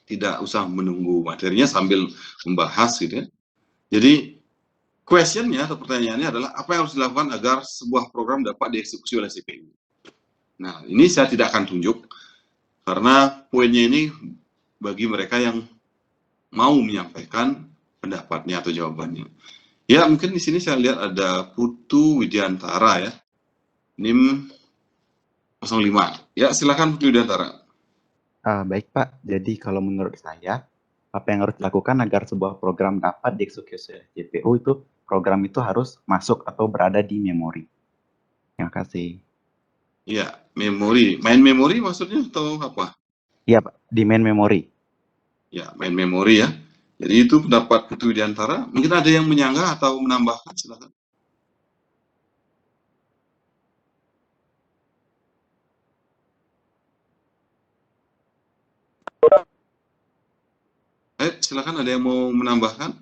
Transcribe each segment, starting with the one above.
tidak usah menunggu materinya sambil membahas gitu ya. Jadi questionnya atau pertanyaannya adalah apa yang harus dilakukan agar sebuah program dapat dieksekusi oleh CPU. Nah, ini saya tidak akan tunjuk karena poinnya ini bagi mereka yang mau menyampaikan pendapatnya atau jawabannya. Ya, mungkin di sini saya lihat ada Putu Widiantara ya, NIM 05. Ya, silakan Putu Widiantara. Baik Pak, jadi kalau menurut saya, apa yang harus dilakukan agar sebuah program dapat dieksekusi oleh CPU itu, program itu harus masuk atau berada di memori. Terima kasih. Ya, memori. Main memori maksudnya atau apa? Iya Pak, di main memori. Ya, main memori ya. Jadi itu pendapat Putu Widiantara. Mungkin ada yang menyanggah atau menambahkan, silakan. Silakan, ada yang mau menambahkan?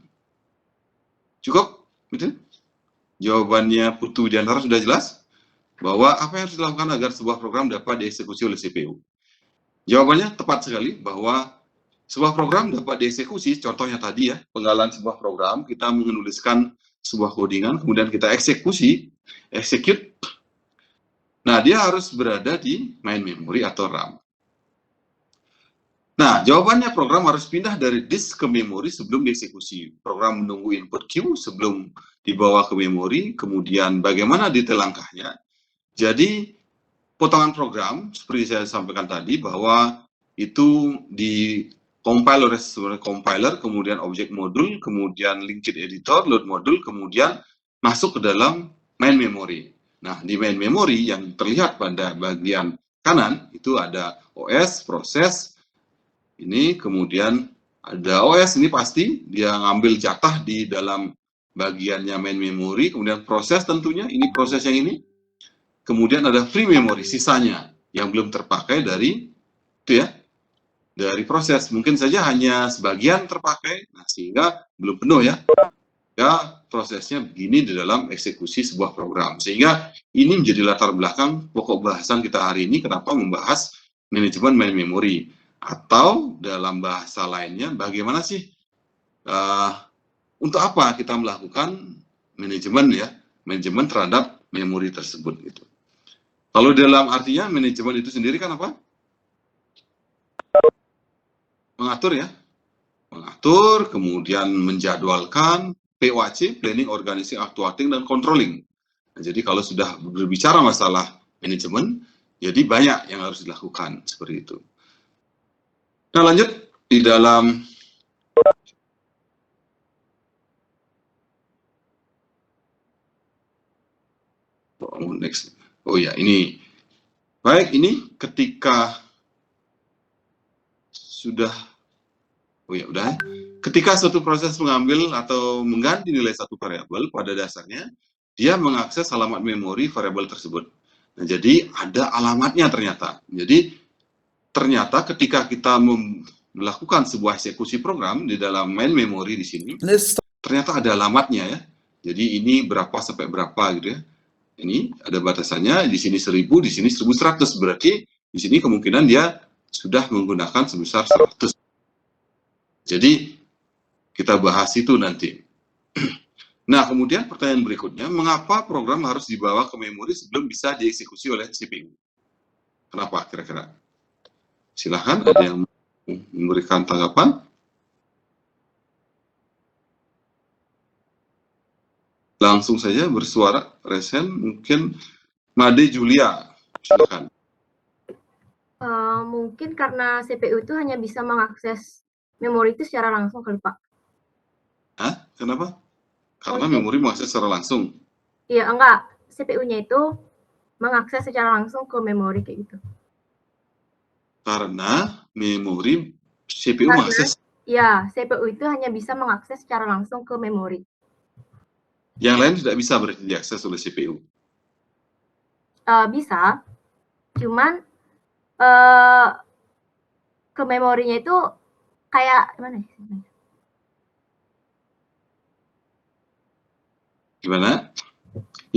Cukup? Gitu? Jawabannya Putu Widiantara sudah jelas bahwa apa yang harus dilakukan agar sebuah program dapat dieksekusi oleh CPU. Jawabannya tepat sekali bahwa sebuah program dapat dieksekusi, contohnya tadi ya, penggalan sebuah program, kita menuliskan sebuah codingan, kemudian kita eksekusi, execute. Nah, dia harus berada di main memory atau RAM. Nah, jawabannya program harus pindah dari disk ke memori sebelum dieksekusi. Program menunggu input queue sebelum dibawa ke memori, kemudian bagaimana detail langkahnya. Jadi, potongan program, seperti saya sampaikan tadi, bahwa itu di compile oleh compiler, kemudian objek modul, kemudian linked editor, load modul, kemudian masuk ke dalam main memory. Nah, di main memory yang terlihat pada bagian kanan, itu ada OS, proses, ini kemudian ada OS, ini pasti dia ngambil jatah di dalam bagiannya main memory, kemudian proses tentunya, ini proses yang ini, kemudian ada free memory, sisanya yang belum terpakai dari itu ya, dari proses. Mungkin saja hanya sebagian terpakai, nah sehingga belum penuh ya. Ya, prosesnya begini di dalam eksekusi sebuah program. Sehingga ini menjadi latar belakang pokok bahasan kita hari ini, kenapa membahas manajemen main memory. Atau dalam bahasa lainnya, bagaimana sih, untuk apa kita melakukan manajemen ya, manajemen terhadap memori tersebut gitu. Kalau dalam artinya manajemen itu sendiri kan apa? Mengatur ya, mengatur, kemudian menjadwalkan, POAC, planning, organizing, actuating, dan controlling. Nah, jadi kalau sudah berbicara masalah manajemen, jadi banyak yang harus dilakukan seperti itu. Nah, lanjut di dalam next. Oh ya, ini baik, ini ketika sudah, oh ya udah, ketika suatu proses mengambil atau mengganti nilai satu variabel, pada dasarnya dia mengakses alamat memori variabel tersebut. Nah, jadi ada alamatnya ternyata. Jadi ternyata ketika kita melakukan sebuah eksekusi program di dalam main memory di sini, ternyata ada alamatnya ya. Jadi ini berapa sampai berapa gitu ya. Ini ada batasannya, di sini 1000, di sini 1100. Berarti di sini kemungkinan dia sudah menggunakan sebesar 100. Jadi kita bahas itu nanti. Nah, kemudian pertanyaan berikutnya, mengapa program harus dibawa ke memori sebelum bisa dieksekusi oleh CPU? Kenapa kira-kira? Silahkan, ada yang memberikan tanggapan. Langsung saja bersuara, Resen, mungkin Made Julia, silahkan. Mungkin karena CPU itu hanya bisa mengakses memori itu secara langsung kali Pak. Hah? Kenapa? Karena memori mengakses secara langsung. Iya, enggak. CPU-nya itu mengakses secara langsung ke memori kayak gitu. Karena memori CPU mengakses. Ya, CPU itu hanya bisa mengakses secara langsung ke memori. Yang lain tidak bisa berarti diakses oleh CPU. Bisa, cuman ke memorinya itu kayak gimana ya? Gimana?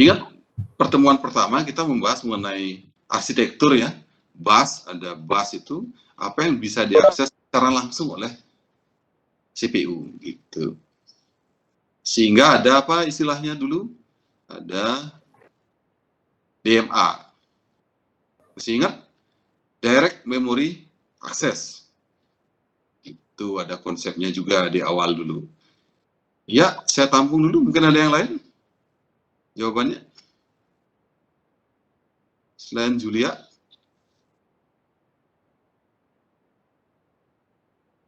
Ingat pertemuan pertama kita membahas mengenai arsitektur ya. Bus, ada bus itu, apa yang bisa diakses secara langsung oleh CPU gitu. Sehingga ada apa istilahnya dulu? Ada DMA. Masih ingat? Direct Memory Access. Itu ada konsepnya juga di awal dulu. Ya, saya tampung dulu. Mungkin ada yang lain? Jawabannya? Selain Julia?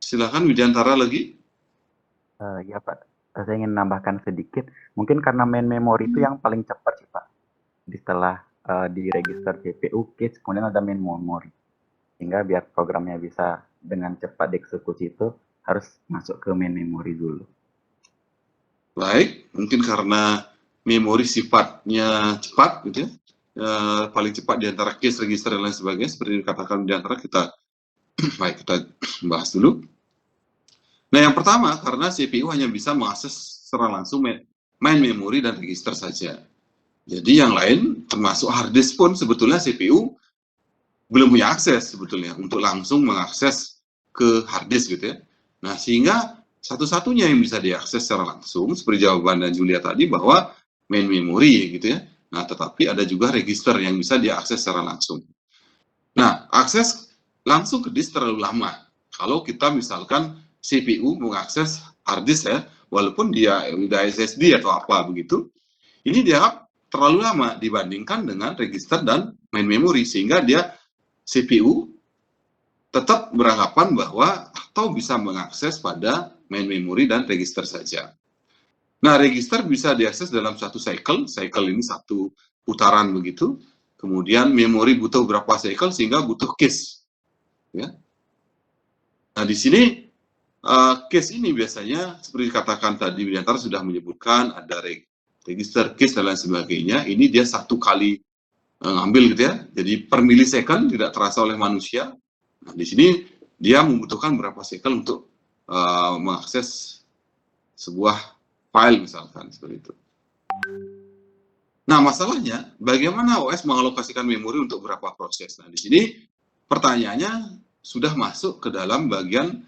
Silakan Widiantara lagi. Ya Pak, saya ingin menambahkan sedikit. Mungkin karena main memory itu yang paling cepat sih Pak. Jadi setelah di register CPU, cache, kemudian ada main memory. Sehingga biar programnya bisa dengan cepat dieksekusi itu harus masuk ke main memory dulu. Baik, mungkin karena memori sifatnya cepat gitu ya. Paling cepat di antara cache, register, dan lain sebagainya. Seperti dikatakan di antara kita. Baik, kita bahas dulu. Nah, yang pertama, karena CPU hanya bisa mengakses secara langsung main memori dan register saja. Jadi yang lain, termasuk hard disk pun sebetulnya CPU belum punya akses sebetulnya untuk langsung mengakses ke hard disk gitu ya. Nah, sehingga satu-satunya yang bisa diakses secara langsung, seperti jawaban dan Julia tadi, bahwa main memori gitu ya. Nah, tetapi ada juga register yang bisa diakses secara langsung. Nah, akses langsung ke disk terlalu lama. Kalau kita misalkan CPU mengakses hard disk ya, walaupun dia udah SSD atau apa begitu, ini dianggap terlalu lama dibandingkan dengan register dan main memori, sehingga dia CPU tetap beranggapan bahwa atau bisa mengakses pada main memori dan register saja. Nah, register bisa diakses dalam satu cycle ini satu putaran begitu, kemudian memori butuh berapa cycle sehingga butuh cache. Ya. Nah, di sini cache ini biasanya seperti dikatakan tadi Widiantara sudah menyebutkan ada register, cache dan lain sebagainya. Ini dia satu kali ngambil gitu ya. Jadi per milisecond tidak terasa oleh manusia. Nah, di sini dia membutuhkan berapa cycle untuk mengakses sebuah file misalkan seperti itu. Nah, masalahnya bagaimana OS mengalokasikan memori untuk berapa proses? Nah, di sini pertanyaannya sudah masuk ke dalam bagian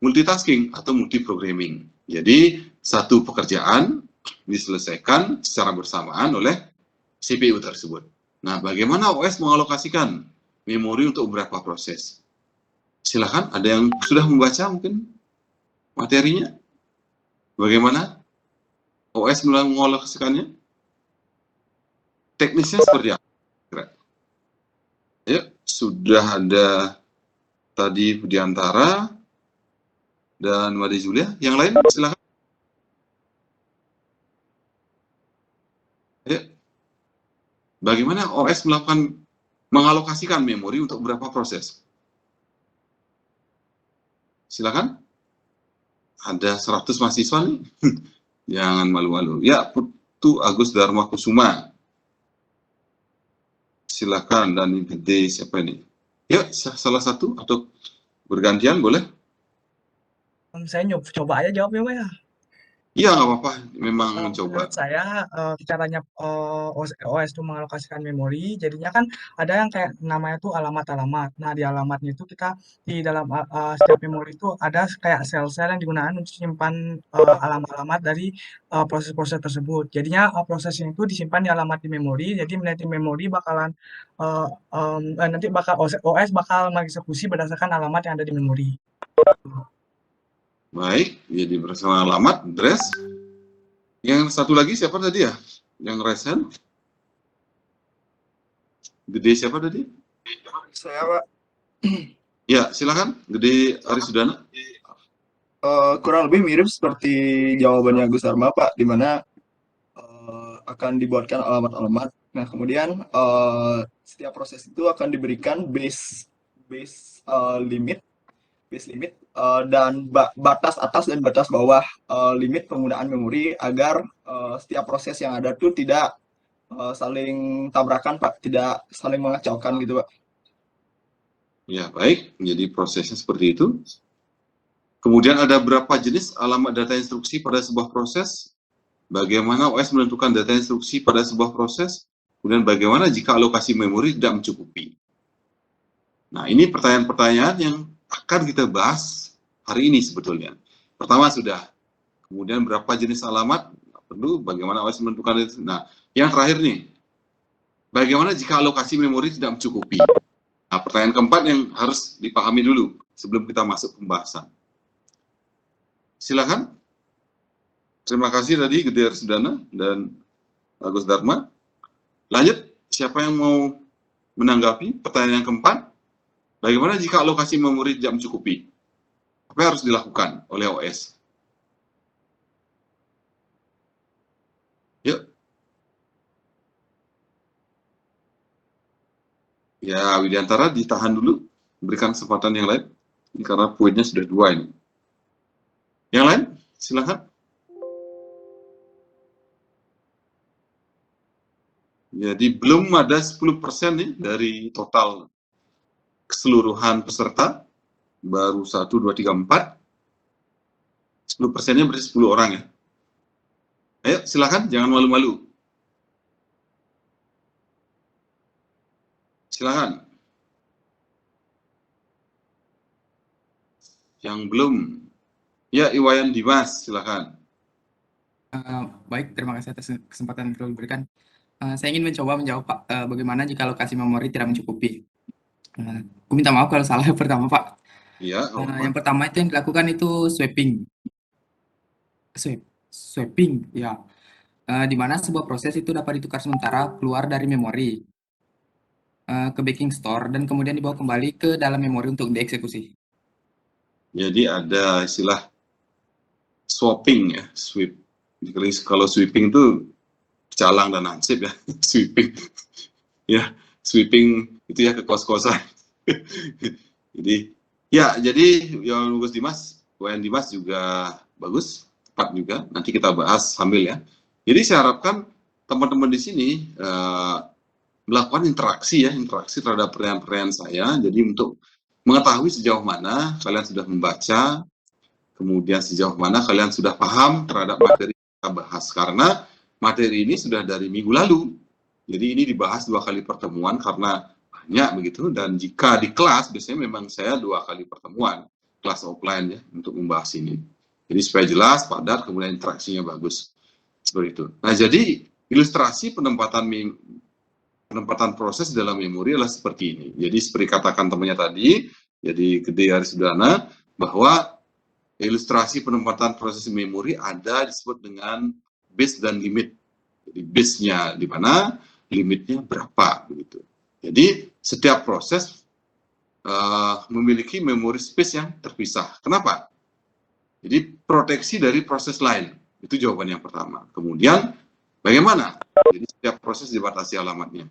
multitasking atau multiprogramming. Jadi, satu pekerjaan diselesaikan secara bersamaan oleh CPU tersebut. Nah, bagaimana OS mengalokasikan memori untuk beberapa proses? Silakan, ada yang sudah membaca mungkin materinya? Bagaimana OS mengalokasikannya? Teknisnya seperti apa? Ya, sudah ada tadi Widiantara dan Made Julia. Yang lain silakan. Ya. Bagaimana OS mengalokasikan memori untuk berapa proses? Silakan. Ada 100 mahasiswa nih. Jangan malu-malu. Ya, Putu Agus Dharma Kusuma. Silakan, dan ini gede siapa ini? Ya, salah satu atau bergantian boleh? Saya coba aja jawabnya, Pak ya. Iya, nggak apa-apa. Memang mencoba. Menurut saya caranya OS itu mengalokasikan memori, jadinya kan ada yang kayak namanya tuh alamat-alamat. Nah, di alamatnya itu kita di dalam setiap memori itu ada kayak sel-sel yang digunakan untuk simpan alamat-alamat dari proses-proses tersebut. Jadinya prosesnya itu disimpan di alamat di memori. Jadi nanti memori bakalan nanti OS bakal mengeksekusi berdasarkan alamat yang ada di memori. Baik, jadi bersama alamat, address. Yang satu lagi siapa tadi ya? Yang resen? Gede siapa tadi? Saya, Pak. Ya, silakan. Gede Arisudana. Kurang lebih mirip seperti jawabannya Gus Dharma, Pak, di mana akan dibuatkan alamat-alamat. Nah, kemudian setiap proses itu akan diberikan base limit dan batas atas dan batas bawah limit penggunaan memori agar setiap proses yang ada tuh tidak saling tabrakan, Pak, tidak saling mengacaukan gitu, Pak. Ya, baik. Jadi prosesnya seperti itu. Kemudian ada berapa jenis alamat data instruksi pada sebuah proses? Bagaimana OS menentukan data instruksi pada sebuah proses? Kemudian bagaimana jika alokasi memori tidak mencukupi? Nah, ini pertanyaan-pertanyaan yang akan kita bahas hari ini sebetulnya. Pertama sudah, kemudian berapa jenis alamat perlu, bagaimana OS menentukan itu. Nah, yang terakhir nih, bagaimana jika alokasi memori tidak mencukupi? Nah, pertanyaan keempat yang harus dipahami dulu sebelum kita masuk pembahasan. Silakan. Terima kasih tadi Gede Arsudana dan Agus Dharma. Lanjut, siapa yang mau menanggapi pertanyaan yang keempat? Bagaimana jika alokasi memori tidak mencukupi? Apa yang harus dilakukan oleh OS? Yuk. Ya, Widiantara ditahan dulu, berikan kesempatan yang lain. Ini karena poinnya sudah 2 ini. Yang lain, silakan. Jadi belum ada 10% nih dari total keseluruhan peserta. Baru 1, 2, 3, 4. 10%-nya berarti 10 orang ya. Ayo, silakan, jangan malu-malu. Silakan. Yang belum, ya Iwayan Dimas, silakan. Baik, terima kasih atas kesempatan yang diberikan. Saya ingin mencoba menjawab Pak, bagaimana jika alokasi memori tidak mencukupi. Aku minta maaf kalau salah yang pertama Pak. Iya. Yang pertama itu yang dilakukan itu swapping. Swapping, ya. Di mana sebuah proses itu dapat ditukar sementara keluar dari memori ke backing store dan kemudian dibawa kembali ke dalam memori untuk dieksekusi. Jadi ada istilah swapping ya, sweep. Jadi kalau sweeping itu calang dan hansip ya, sweeping. Ya, sweeping itu ya ke kos-kosan. Jadi yang Gus Dimas, Wayan Dimas juga bagus, tepat juga. Nanti kita bahas sambil ya. Jadi saya harapkan teman-teman di sini melakukan interaksi terhadap pertanyaan-pertanyaan saya. Jadi untuk mengetahui sejauh mana kalian sudah membaca, kemudian sejauh mana kalian sudah paham terhadap materi yang kita bahas. Karena materi ini sudah dari minggu lalu. Jadi ini dibahas 2 kali pertemuan karena banyak begitu. Dan jika di kelas, biasanya memang saya 2 kali pertemuan, kelas offline ya, untuk membahas ini. Jadi supaya jelas, padat, kemudian interaksinya bagus. Seperti itu. Nah, jadi ilustrasi penempatan proses dalam memori adalah seperti ini. Jadi seperti katakan temannya tadi, jadi Gede Arisudana, bahwa ilustrasi penempatan proses memori ada disebut dengan base dan limit. Jadi base-nya di mana, limitnya berapa begitu. Jadi setiap proses memiliki memori space yang terpisah. Kenapa? Jadi proteksi dari proses lain. Itu jawaban yang pertama. Kemudian bagaimana? Jadi setiap proses dibatasi alamatnya.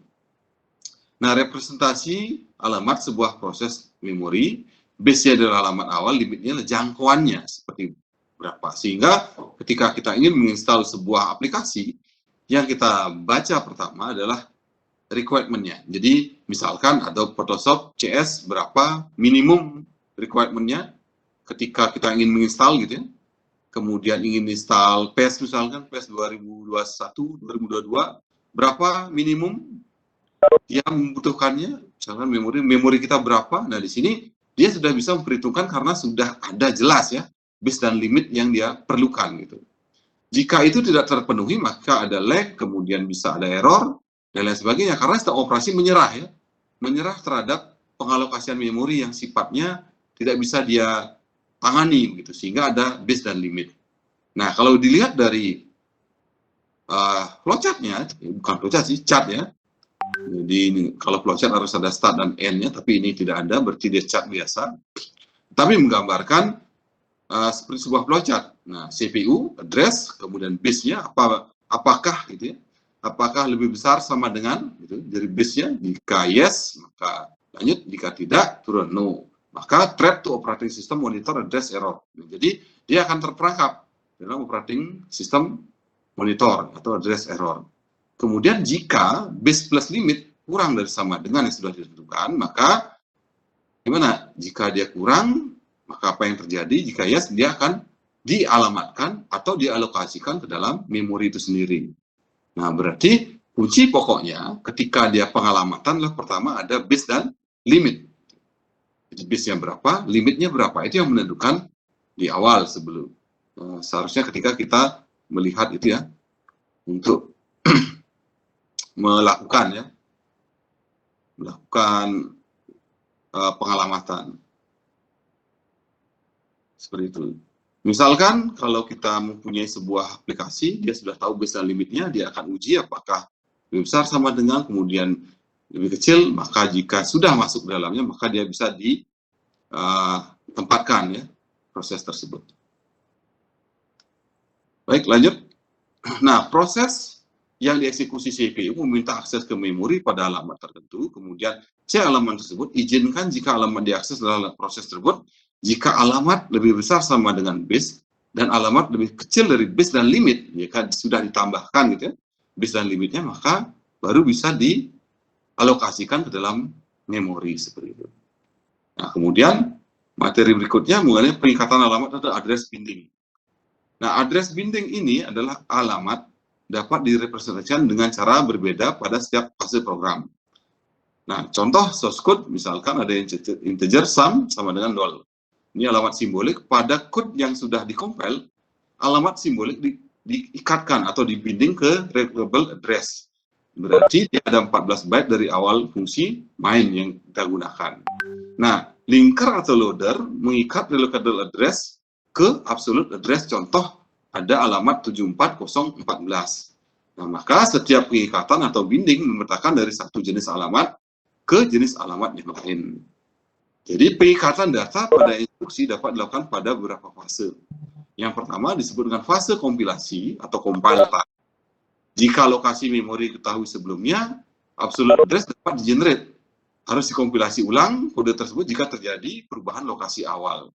Nah, representasi alamat sebuah proses memori, base-nya adalah alamat awal, limitnya adalah jangkauannya seperti berapa. Sehingga ketika kita ingin menginstal sebuah aplikasi, yang kita baca pertama adalah requirement-nya. Jadi misalkan ada Photoshop CS berapa minimum requirement-nya ketika kita ingin menginstal gitu ya. Kemudian ingin install PES misalkan, PES 2021, 2022, berapa minimum yang membutuhkannya, misalkan memori kita berapa. Nah, di sini dia sudah bisa memperhitungkan karena sudah ada jelas ya, base dan limit yang dia perlukan gitu. Jika itu tidak terpenuhi, maka ada lag, kemudian bisa ada error, dan lain sebagainya, karena sistem operasi menyerah ya, menyerah terhadap pengalokasian memori yang sifatnya tidak bisa dia tangani gitu, sehingga ada base dan limit. Nah, kalau dilihat dari flowchart-nya, bukan flowchart sih, chart ya. Jadi ini, kalau flowchart harus ada start dan end-nya, tapi ini tidak ada, berarti dia chart biasa. Tapi menggambarkan seperti sebuah flowchart. Nah, CPU, address, kemudian base-nya apakah gitu ya? Apakah lebih besar sama dengan gitu, dari base-nya? Jika yes, maka lanjut, jika tidak, turun no. Maka threat to operating system monitor address error. Jadi dia akan terperangkap dalam operating system monitor atau address error. Kemudian jika base plus limit kurang dari sama dengan yang sudah ditentukan, maka gimana? Jika dia kurang, maka apa yang terjadi? Jika yes, dia akan dialamatkan atau dialokasikan ke dalam memori itu sendiri. Nah, berarti kunci pokoknya ketika dia pengalamatan adalah pertama ada base dan limit. Jadi base-nya berapa, limitnya berapa, itu yang menentukan di awal sebelum. Seharusnya ketika kita melihat itu ya, untuk melakukan pengalamatan. Seperti itu. Misalkan kalau kita mempunyai sebuah aplikasi, dia sudah tahu base dan limitnya, dia akan uji apakah lebih besar sama dengan, kemudian lebih kecil, maka jika sudah masuk ke dalamnya, maka dia bisa ditempatkan ya proses tersebut. Baik, lanjut. Nah, proses yang dieksekusi CPU meminta akses ke memori pada alamat tertentu, kemudian alamat tersebut izinkan jika alamat diakses dalam proses tersebut, jika alamat lebih besar sama dengan base, dan alamat lebih kecil dari base dan limit, jika sudah ditambahkan gitu ya, base dan limitnya, maka baru bisa dialokasikan ke dalam memori seperti itu. Nah, kemudian materi berikutnya mengenai peningkatan alamat atau address binding. Nah, address binding ini adalah alamat dapat direpresentasikan dengan cara berbeda pada setiap fase program. Nah, contoh source code, misalkan ada integer sum sama dengan 0. Ini alamat simbolik. Pada code yang sudah dikompil, alamat simbolik diikatkan atau dibinding ke readable address. Berarti dia ada 14 byte dari awal fungsi main yang kita gunakan. Nah, linker atau loader mengikat relocable address ke absolute address, contoh ada alamat 74014. Nah, maka setiap pengikatan atau binding memetakan dari satu jenis alamat ke jenis alamat yang lain. Jadi pengikatan data pada instruksi dapat dilakukan pada beberapa fase. Yang pertama disebut dengan fase kompilasi atau compile time. Jika lokasi memori diketahui sebelumnya, absolute address dapat di-generate. Harus dikompilasi ulang kode tersebut jika terjadi perubahan lokasi awal.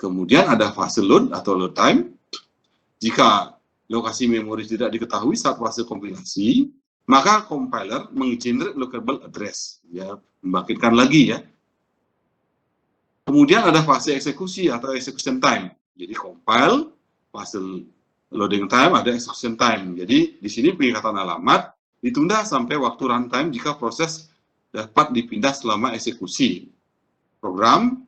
Kemudian ada fase load atau load time. Jika lokasi memori tidak diketahui saat fase kompilasi, maka compiler meng-generate lockable address, ya, membangkitkan lagi ya. Kemudian ada fase eksekusi atau execution time. Jadi compile, fase loading time, ada execution time. Jadi di sini pengikatan alamat ditunda sampai waktu runtime jika proses dapat dipindah selama eksekusi program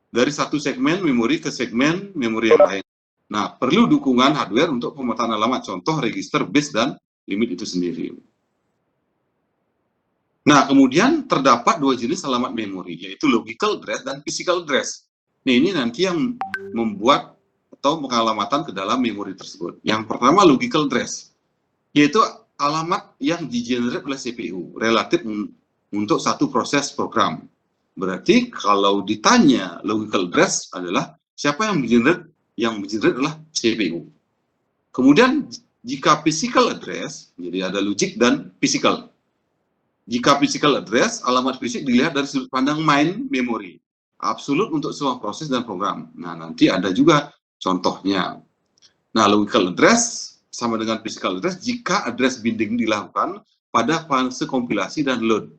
dari satu segmen memori ke segmen memori yang lain. Nah, perlu dukungan hardware untuk pemetaan alamat, contoh register base dan limit itu sendiri. Nah, kemudian terdapat dua jenis alamat memori, yaitu logical address dan physical address. Nah, ini nanti yang membuat atau pengalamatan ke dalam memori tersebut. Yang pertama logical address, yaitu alamat yang di-generate oleh CPU, relatif untuk satu proses program. Berarti kalau ditanya logical address adalah siapa yang di-generate? Yang di-generate adalah CPU. Kemudian jika physical address, jadi ada logic dan physical. Jika physical address, alamat fisik dilihat dari sudut pandang main memory. Absolut untuk semua proses dan program. Nah, nanti ada juga contohnya. Nah, logical address sama dengan physical address jika address binding dilakukan pada fase kompilasi dan load.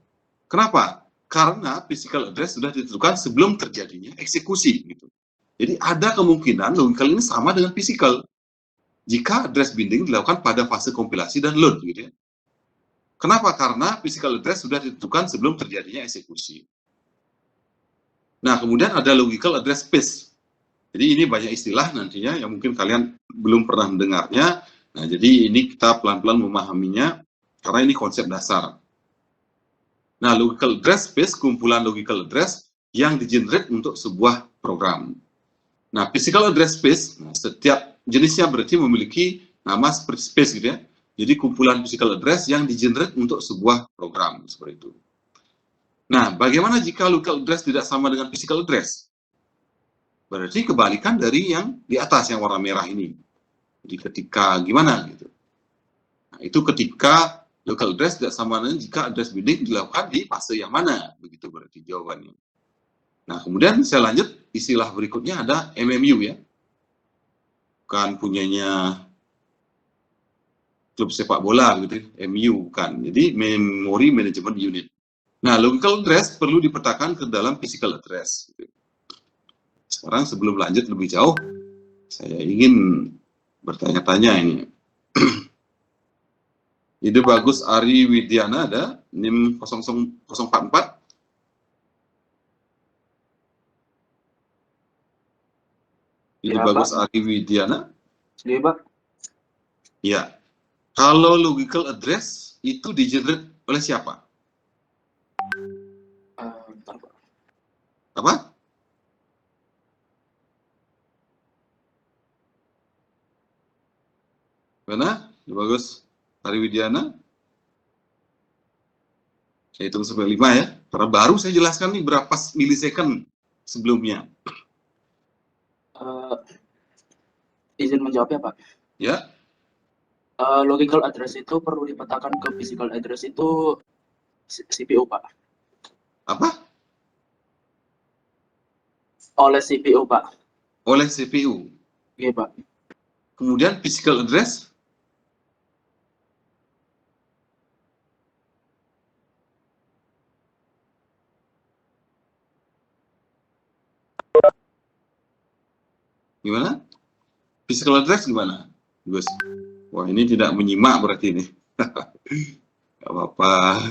Kenapa? Karena physical address sudah ditentukan sebelum terjadinya eksekusi. Gitu. Jadi ada kemungkinan logical ini sama dengan physical jika address binding dilakukan pada fase kompilasi dan load. Gitu ya. Kenapa? Karena physical address sudah ditentukan sebelum terjadinya eksekusi. Nah, kemudian ada logical address space. Jadi ini banyak istilah nantinya yang mungkin kalian belum pernah mendengarnya. Nah, jadi ini kita pelan-pelan memahaminya karena ini konsep dasar. Nah, logical address space, kumpulan logical address yang di-generate untuk sebuah program. Nah, physical address space, nah, setiap jenisnya berarti memiliki nama seperti space gitu ya. Jadi kumpulan physical address yang di-generate untuk sebuah program, seperti itu. Nah, bagaimana jika logical address tidak sama dengan physical address? Berarti kebalikan dari yang di atas, yang warna merah ini. Jadi ketika gimana gitu. Nah, itu ketika local address tidak sama dengan jika address binding dilakukan di fase yang mana, begitu berarti jawabannya. Nah, kemudian saya lanjut, istilah berikutnya ada MMU ya. Bukan punyanya klub sepak bola gitu, MU bukan. Jadi Memory Management Unit. Nah, logical address perlu dipetakan ke dalam physical address. Sekarang sebelum lanjut lebih jauh, saya ingin bertanya-tanya ini. Ide bagus Ari Widiana ada, NIM 0044. Ini Ya, bagus Pak. Ari Widiana. Sendiri, Pak. Ya. Kalau logical address itu di-generate oleh siapa? Bentar, Pak. Apa? Mana? Ini bagus Ari Widiana. Saya hitung sampai 5 ya. Karena baru saya jelaskan nih berapa milisecond sebelumnya. Izin menjawab ya, Pak. Ya. Logical address itu perlu dipetakan ke physical address itu CPU, Pak. Apa? Oleh CPU, Pak. Oleh CPU. Iya, Pak. Kemudian physical address. Gimana? Physical address gimana, Gus? Wah, ini tidak menyimak berarti ini. Gak apa-apa.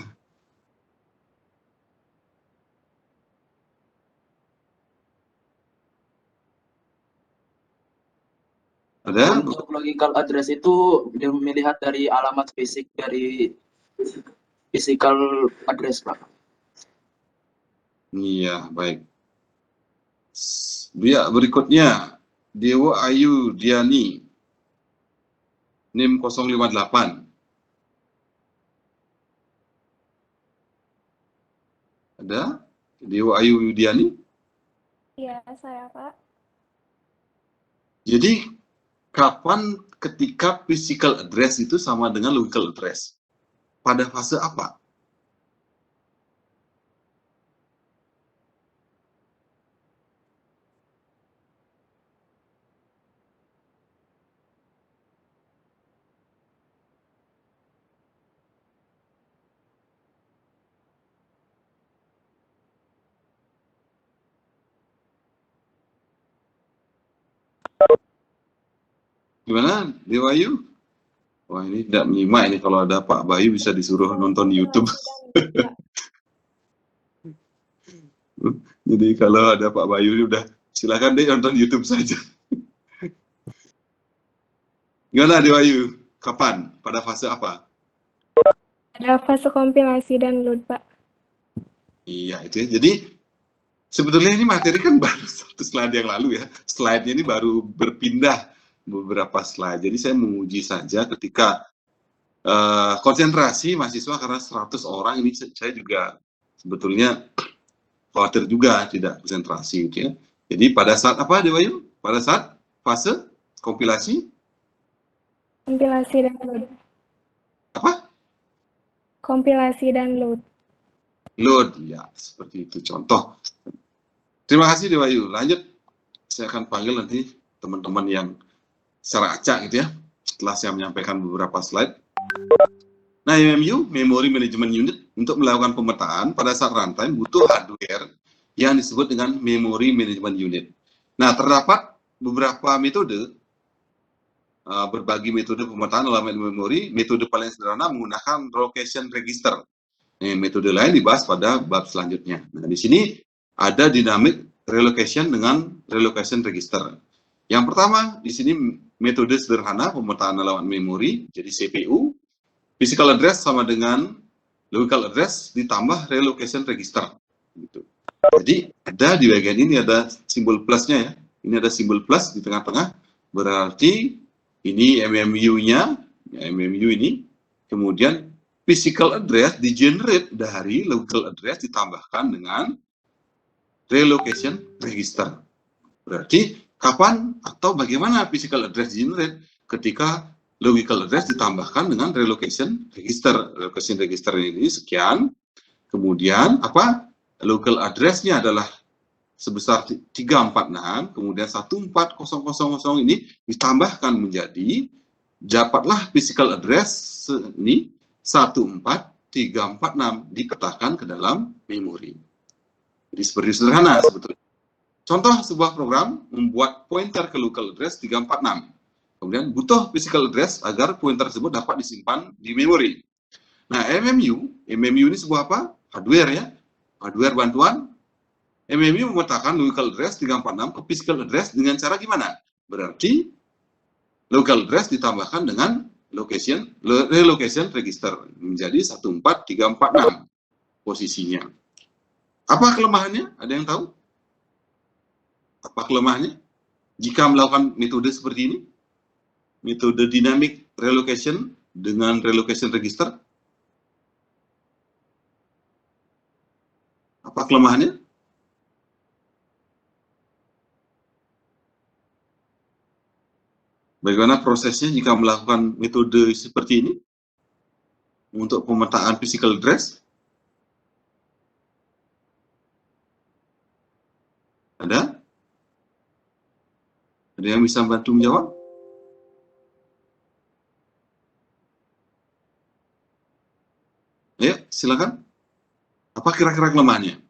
Ada? Untuk logical address itu dia melihat dari alamat fisik dari physical address, Pak. Iya, baik. Ya, berikutnya Dewa Ayu Diani NIM 058. Ada? Dewa Ayu Diani? Iya, saya, Pak. Jadi kapan ketika physical address itu sama dengan logical address? Pada fase apa? Gimana, Dewayu? Wah, ini tidak menyimak ini. Kalau ada Pak Bayu bisa disuruh nonton di YouTube. Jadi kalau ada Pak Bayu ini udah silakan deh nonton YouTube saja. Gimana, Dewayu? Kapan? Pada fase apa? Ada fase kompilasi dan load, Pak. Iya, itu ya. Jadi sebetulnya ini materi kan baru satu slide yang lalu ya. Slide-nya ini baru berpindah beberapa slide. Jadi saya menguji saja ketika konsentrasi mahasiswa karena 100 orang ini saya juga sebetulnya khawatir juga tidak konsentrasi gitu ya. Jadi pada saat apa, Dewayu? Pada saat fase kompilasi? Kompilasi dan load. Apa? Kompilasi dan load. Load, ya seperti itu contoh. Terima kasih Dewayu. Lanjut, saya akan panggil nanti teman-teman yang secara acak gitu ya, setelah saya menyampaikan beberapa slide. Nah, MMU, Memory Management Unit, untuk melakukan pemetaan pada saat runtime butuh hardware yang disebut dengan Memory Management Unit. Nah, terdapat beberapa metode, berbagi metode pemetaan dalam memori. Metode paling sederhana menggunakan location register. Metode lain dibahas pada bab selanjutnya. Nah, di sini ada dynamic relocation dengan relocation register. Yang pertama, di sini metode sederhana pemetaan alamat memori, jadi CPU, physical address sama dengan logical address ditambah relocation register. Gitu. Jadi ada di bagian ini ada simbol plusnya ya. Ini ada simbol plus di tengah-tengah, berarti ini MMU-nya, ya, MMU ini, kemudian physical address di-generate dari logical address ditambahkan dengan relocation register. Berarti kapan atau bagaimana physical address di-generate? Ketika logical address ditambahkan dengan relocation register. Relocation register ini sekian, kemudian apa? Local address-nya adalah sebesar 346, kemudian 14000 ini ditambahkan menjadi, dapatlah physical address ini 14346 dipetakan ke dalam memori. Jadi seperti sederhana sebetulnya. Contoh sebuah program membuat pointer ke local address 346. Kemudian butuh physical address agar pointer tersebut dapat disimpan di memori. Nah, MMU ini sebuah apa? Hardware ya. Hardware bantuan. MMU memetakan logical address 346 ke physical address dengan cara gimana? Berarti local address ditambahkan dengan relocation register menjadi 14346 posisinya. Apa kelemahannya? Ada yang tahu? Apa kelemahannya? Jika melakukan metode seperti ini, metode dynamic relocation dengan relocation register, apa kelemahannya? Bagaimana prosesnya jika melakukan metode seperti ini untuk pemetaan physical address? Ada? Ada yang bisa bantu menjawab? Ayo, silakan. Apa kira-kira kelemahannya?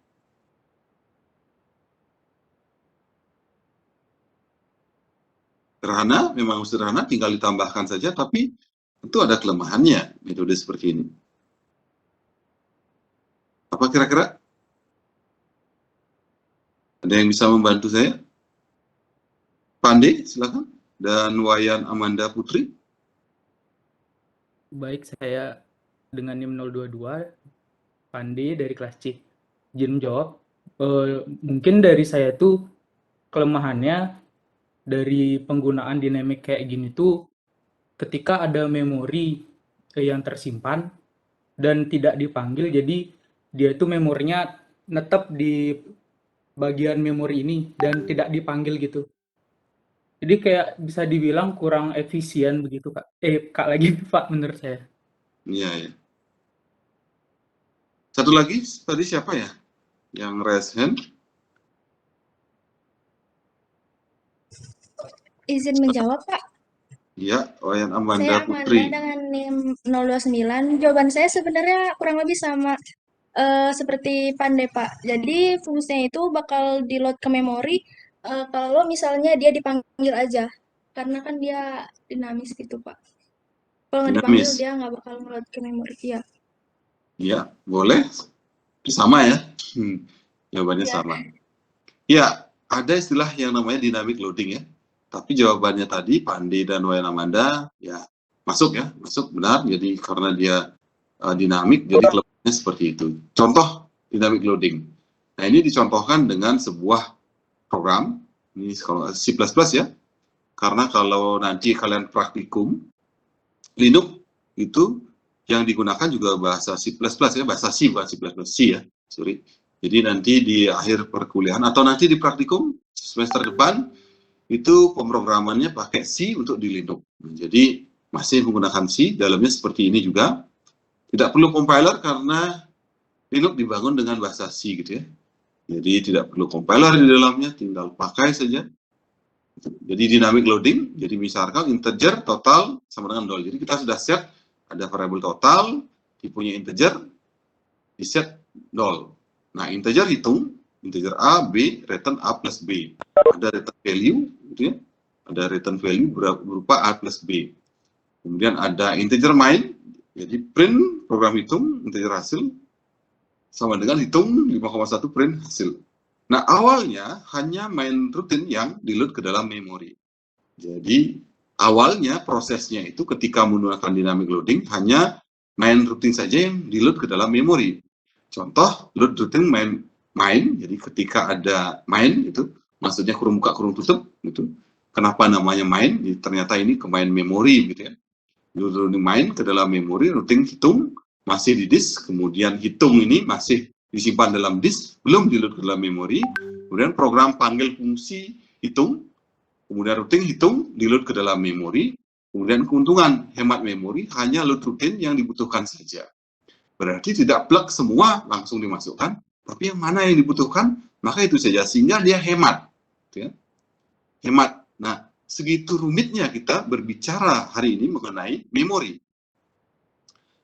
Sederhana, memang sederhana, tinggal ditambahkan saja, tapi itu ada kelemahannya metode seperti ini. Apa kira-kira? Ada yang bisa membantu saya? Pande, silakan. Dan Wayan Amanda Putri. Baik, saya dengan NIM 022, Pandi dari kelas C. Izin menjawab, mungkin dari saya tuh kelemahannya dari penggunaan dynamic kayak gini tuh ketika ada memori yang tersimpan dan tidak dipanggil, jadi dia tuh memorinya netep di bagian memori ini dan tidak dipanggil gitu. Jadi kayak bisa dibilang kurang efisien begitu, Kak. Kak lagi, Pak, menurut saya. Iya, ya. Satu lagi, tadi siapa ya yang raise hand? Izin menjawab, Pak. Iya, Wayan Amanda Saya Amanda Putri. dengan NIM 029. Jawaban saya sebenarnya kurang lebih sama seperti Pandai, Pak. Jadi fungsinya itu bakal di-load ke memori kalau misalnya dia dipanggil aja. Karena kan dia dinamis gitu, Pak. Kalau nggak dipanggil Dinamis. dia nggak bakal nge-load ke memori. Iya. Iya, boleh. Sama ya. Jawabannya Iya. sama. Ya, ada istilah yang namanya dynamic loading ya. Tapi jawabannya tadi, Pandi dan Wayan Amanda, ya masuk ya, masuk benar. Jadi karena dia dinamik, jadi kelemahannya seperti itu. Contoh dynamic loading. Nah, ini dicontohkan dengan sebuah program, ini kalau C++ ya. Karena kalau nanti kalian praktikum, Linux itu yang digunakan juga bahasa C++ ya, bahasa C bukan C++, C ya, sorry. Jadi nanti di akhir perkuliahan atau nanti di praktikum semester depan, itu pemrogramannya pakai C untuk di Linux. Jadi masih menggunakan C, dalamnya seperti ini juga. Tidak perlu compiler karena Linux dibangun dengan bahasa C gitu ya. Jadi tidak perlu compiler di dalamnya, tinggal pakai saja. Jadi dynamic loading, jadi misalkan integer total sama dengan 0. Jadi kita sudah set ada variabel total, tipenya integer, di set 0. Nah, integer hitung, integer A, B, return A plus B. Ada return value, gitu ya. Ada return value berupa A plus B. Kemudian ada integer main, jadi print program hitung, integer hasil, sama dengan hitung 5,1 print hasil. Nah, awalnya hanya main rutin yang di-load ke dalam memori. Jadi, awalnya prosesnya itu ketika menggunakan dynamic loading, hanya main rutin saja yang di-load ke dalam memori. Contoh, load rutin main, jadi ketika ada main, itu maksudnya kurung buka, kurung tutup, gitu. Kenapa namanya main? Jadi, ternyata ini ke main memori, gitu ya. Load main ke dalam memori, rutin hitung, masih di disk, kemudian hitung ini masih disimpan dalam disk, belum di-load ke dalam memori, kemudian program panggil fungsi hitung, kemudian rutin hitung, di-load ke dalam memori, kemudian keuntungan hemat memori, hanya load rutin yang dibutuhkan saja. Berarti tidak plug semua langsung dimasukkan, tapi yang mana yang dibutuhkan, maka itu saja, sehingga dia hemat. Gitu ya. Hemat. Nah, segitu rumitnya kita berbicara hari ini mengenai memori.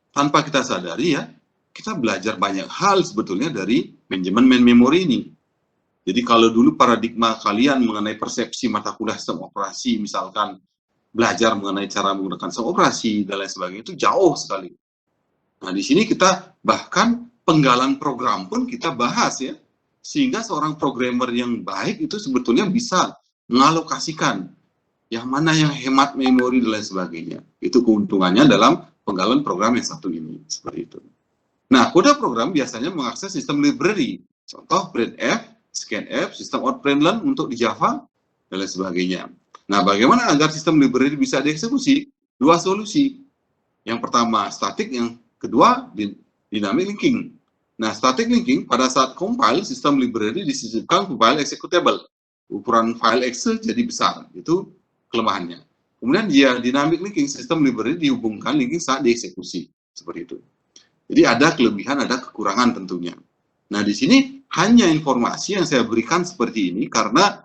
Tanpa kita sadari ya, kita belajar banyak hal sebetulnya dari manajemen main memory ini. Jadi kalau dulu paradigma kalian mengenai persepsi mata kuliah sistem operasi, misalkan belajar mengenai cara menggunakan sistem operasi dan lain sebagainya, itu jauh sekali. Nah, di sini kita bahkan penggalan program pun kita bahas ya, sehingga seorang programmer yang baik itu sebetulnya bisa mengalokasikan yang mana yang hemat memori dan lain sebagainya. Itu keuntungannya dalam penggalan program yang satu ini, seperti itu. Nah, kode program biasanya mengakses sistem library, contoh printf, scanf, sistem out print learn untuk di Java, dan lain sebagainya. Nah, bagaimana agar sistem library bisa dieksekusi? Dua solusi. Yang pertama, static, yang kedua, dynamic linking. Nah, static linking, pada saat compile, sistem library disisipkan ke file executable. Ukuran file Excel jadi besar, itu kelemahannya. Kemudian dia dynamic linking, sistem library dihubungkan linking saat dieksekusi, seperti itu. Jadi ada kelebihan, ada kekurangan tentunya. Nah, di sini hanya informasi yang saya berikan seperti ini karena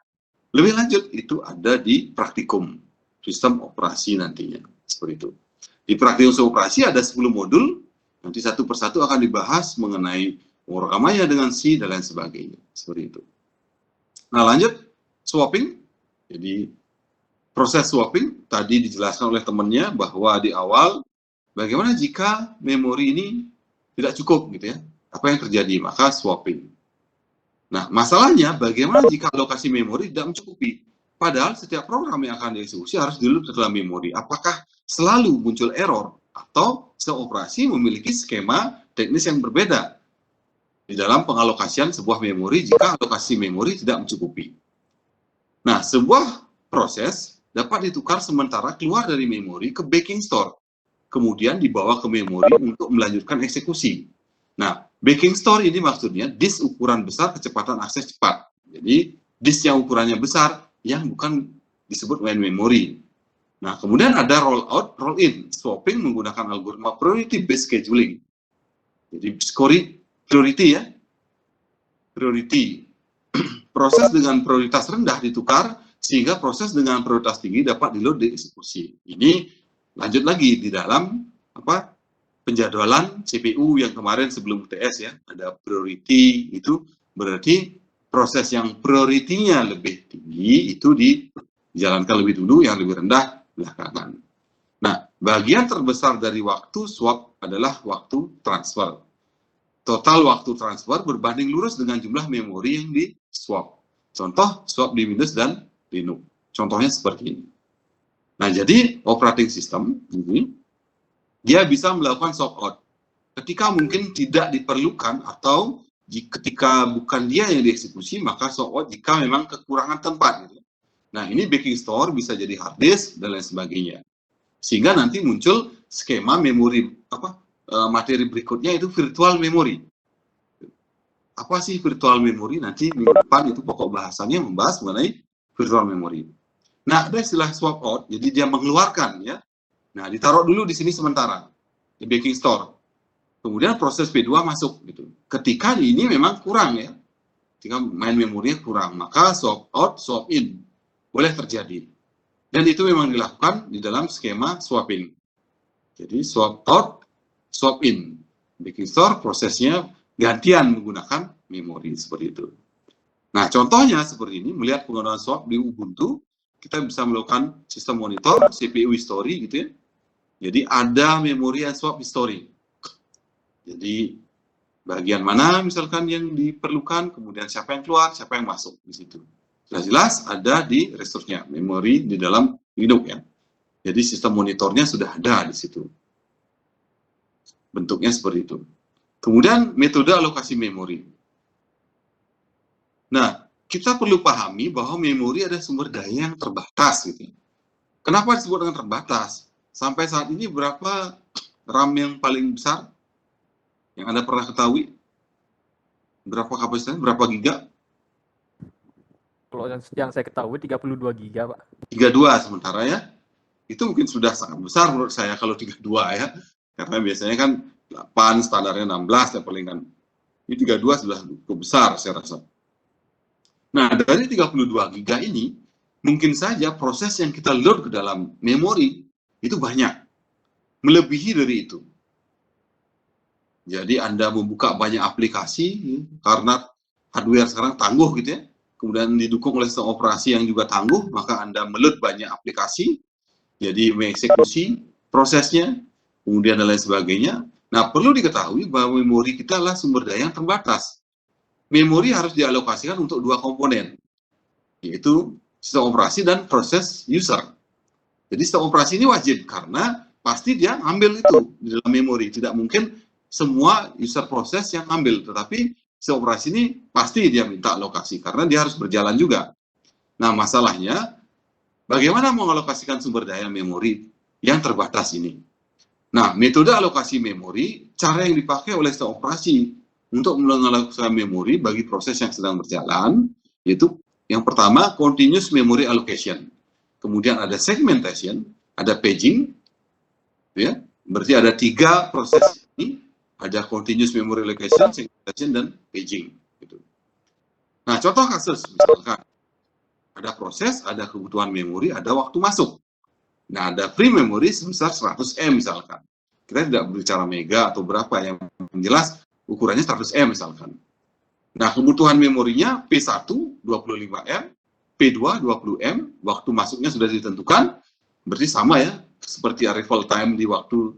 lebih lanjut itu ada di praktikum sistem operasi nantinya, seperti itu. Di praktikum sistem operasi ada 10 modul, nanti satu persatu akan dibahas mengenai pemrogramannya dengan C dan lain sebagainya, seperti itu. Nah, lanjut swapping. Jadi proses swapping tadi dijelaskan oleh temannya bahwa di awal bagaimana jika memori ini tidak cukup gitu ya, apa yang terjadi? Maka swapping. Nah, masalahnya bagaimana jika alokasi memori tidak mencukupi? Padahal setiap program yang akan dieksekusi harus di-load ke dalam memori. Apakah selalu muncul error atau sistem operasi memiliki skema teknis yang berbeda di dalam pengalokasian sebuah memori jika alokasi memori tidak mencukupi? Nah, sebuah proses dapat ditukar sementara keluar dari memori ke backing store, kemudian dibawa ke memori untuk melanjutkan eksekusi. Nah, backing store ini maksudnya disk ukuran besar kecepatan akses cepat. Jadi, disk yang ukurannya besar yang bukan disebut main memory. Nah, kemudian ada roll out, roll in, swapping menggunakan algoritma priority based scheduling. Jadi, priority ya. Priority. Proses dengan prioritas rendah ditukar sehingga proses dengan prioritas tinggi dapat di-load dieksekusi. Ini lanjut lagi di dalam penjadwalan CPU yang kemarin sebelum UTS ya, ada priority, itu berarti proses yang prioritinya lebih tinggi itu dijalankan lebih dulu, yang lebih rendah belakangan. Nah, bagian terbesar dari waktu swap adalah waktu transfer. Total waktu transfer berbanding lurus dengan jumlah memori yang di swap. Contoh swap di Windows dan Linux. Contohnya seperti ini. Nah, jadi operating system ini dia bisa melakukan swap out ketika mungkin tidak diperlukan atau ketika bukan dia yang dieksekusi, maka swap out jika memang kekurangan tempat gitu. Nah, ini backing store bisa jadi hard disk dan lain sebagainya. Sehingga nanti muncul skema memori materi berikutnya itu virtual memory. Apa sih virtual memory? Nanti minggu depan itu pokok bahasannya membahas mengenai virtual memory. Nah, ada istilah swap out, jadi dia mengeluarkan ya. Nah, ditaruh dulu di sini sementara di backing store. Kemudian proses P2 masuk gitu. Ketika ini memang kurang ya. Ketika main memorinya kurang, maka swap out, swap in boleh terjadi. Dan itu memang dilakukan di dalam skema swapping. Jadi swap out, swap in. Backing store prosesnya gantian menggunakan memori seperti itu. Nah, contohnya seperti ini, melihat penggunaan swap di Ubuntu, kita bisa melakukan sistem monitor, CPU history gitu ya. Jadi ada memori and swap history. Jadi bagian mana misalkan yang diperlukan, kemudian siapa yang keluar, siapa yang masuk di situ. Jelas-jelas ada di resource-nya, memori di dalam Linux ya. Jadi sistem monitornya sudah ada di situ. Bentuknya seperti itu. Kemudian metode alokasi memori. Nah, kita perlu pahami bahwa memori ada sumber daya yang terbatas gitu. Kenapa disebut dengan terbatas? Sampai saat ini berapa RAM yang paling besar yang Anda pernah ketahui? Berapa kapasitasnya? Berapa giga? Kalau yang saya ketahui 32 giga, Pak. 32 sementara ya. Itu mungkin sudah sangat besar menurut saya kalau 32 ya. Karena biasanya kan 8, standarnya 16 ya paling kan. Ini 32 sudah cukup besar saya rasa. Nah, dari 32 giga ini, mungkin saja proses yang kita load ke dalam memori itu banyak. Melebihi dari itu. Jadi Anda membuka banyak aplikasi, karena hardware sekarang tangguh gitu ya. Kemudian didukung oleh sistem operasi yang juga tangguh, maka Anda meload banyak aplikasi, jadi mengeksekusi prosesnya, kemudian dan lain sebagainya. Nah, perlu diketahui bahwa memori kita adalah sumber daya yang terbatas. Memori harus dialokasikan untuk dua komponen, yaitu sistem operasi dan proses user. Jadi stop operasi ini wajib karena pasti dia ambil itu di dalam memori. Tidak mungkin semua user proses yang ambil, tetapi stop operasi ini pasti dia minta alokasi karena dia harus berjalan juga. Nah, masalahnya bagaimana mengalokasikan sumber daya memori yang terbatas ini? Nah, metode alokasi memori, cara yang dipakai oleh stop operasi untuk mengalokasikan memori bagi proses yang sedang berjalan, yaitu yang pertama, continuous memory allocation. Kemudian ada segmentation, ada paging, ya, berarti ada 3 proses ini, ada continuous memory allocation, segmentation, dan paging. Gitu. Nah, contoh kasus, misalkan, ada proses, ada kebutuhan memori, ada waktu masuk. Nah, ada free memory sebesar 100 M misalkan. Kita tidak berbicara mega atau berapa, yang jelas ukurannya 100 M misalkan. Nah, kebutuhan memorinya P1 25 M, P2 20 M, waktu masuknya sudah ditentukan, berarti sama ya, seperti arrival time di waktu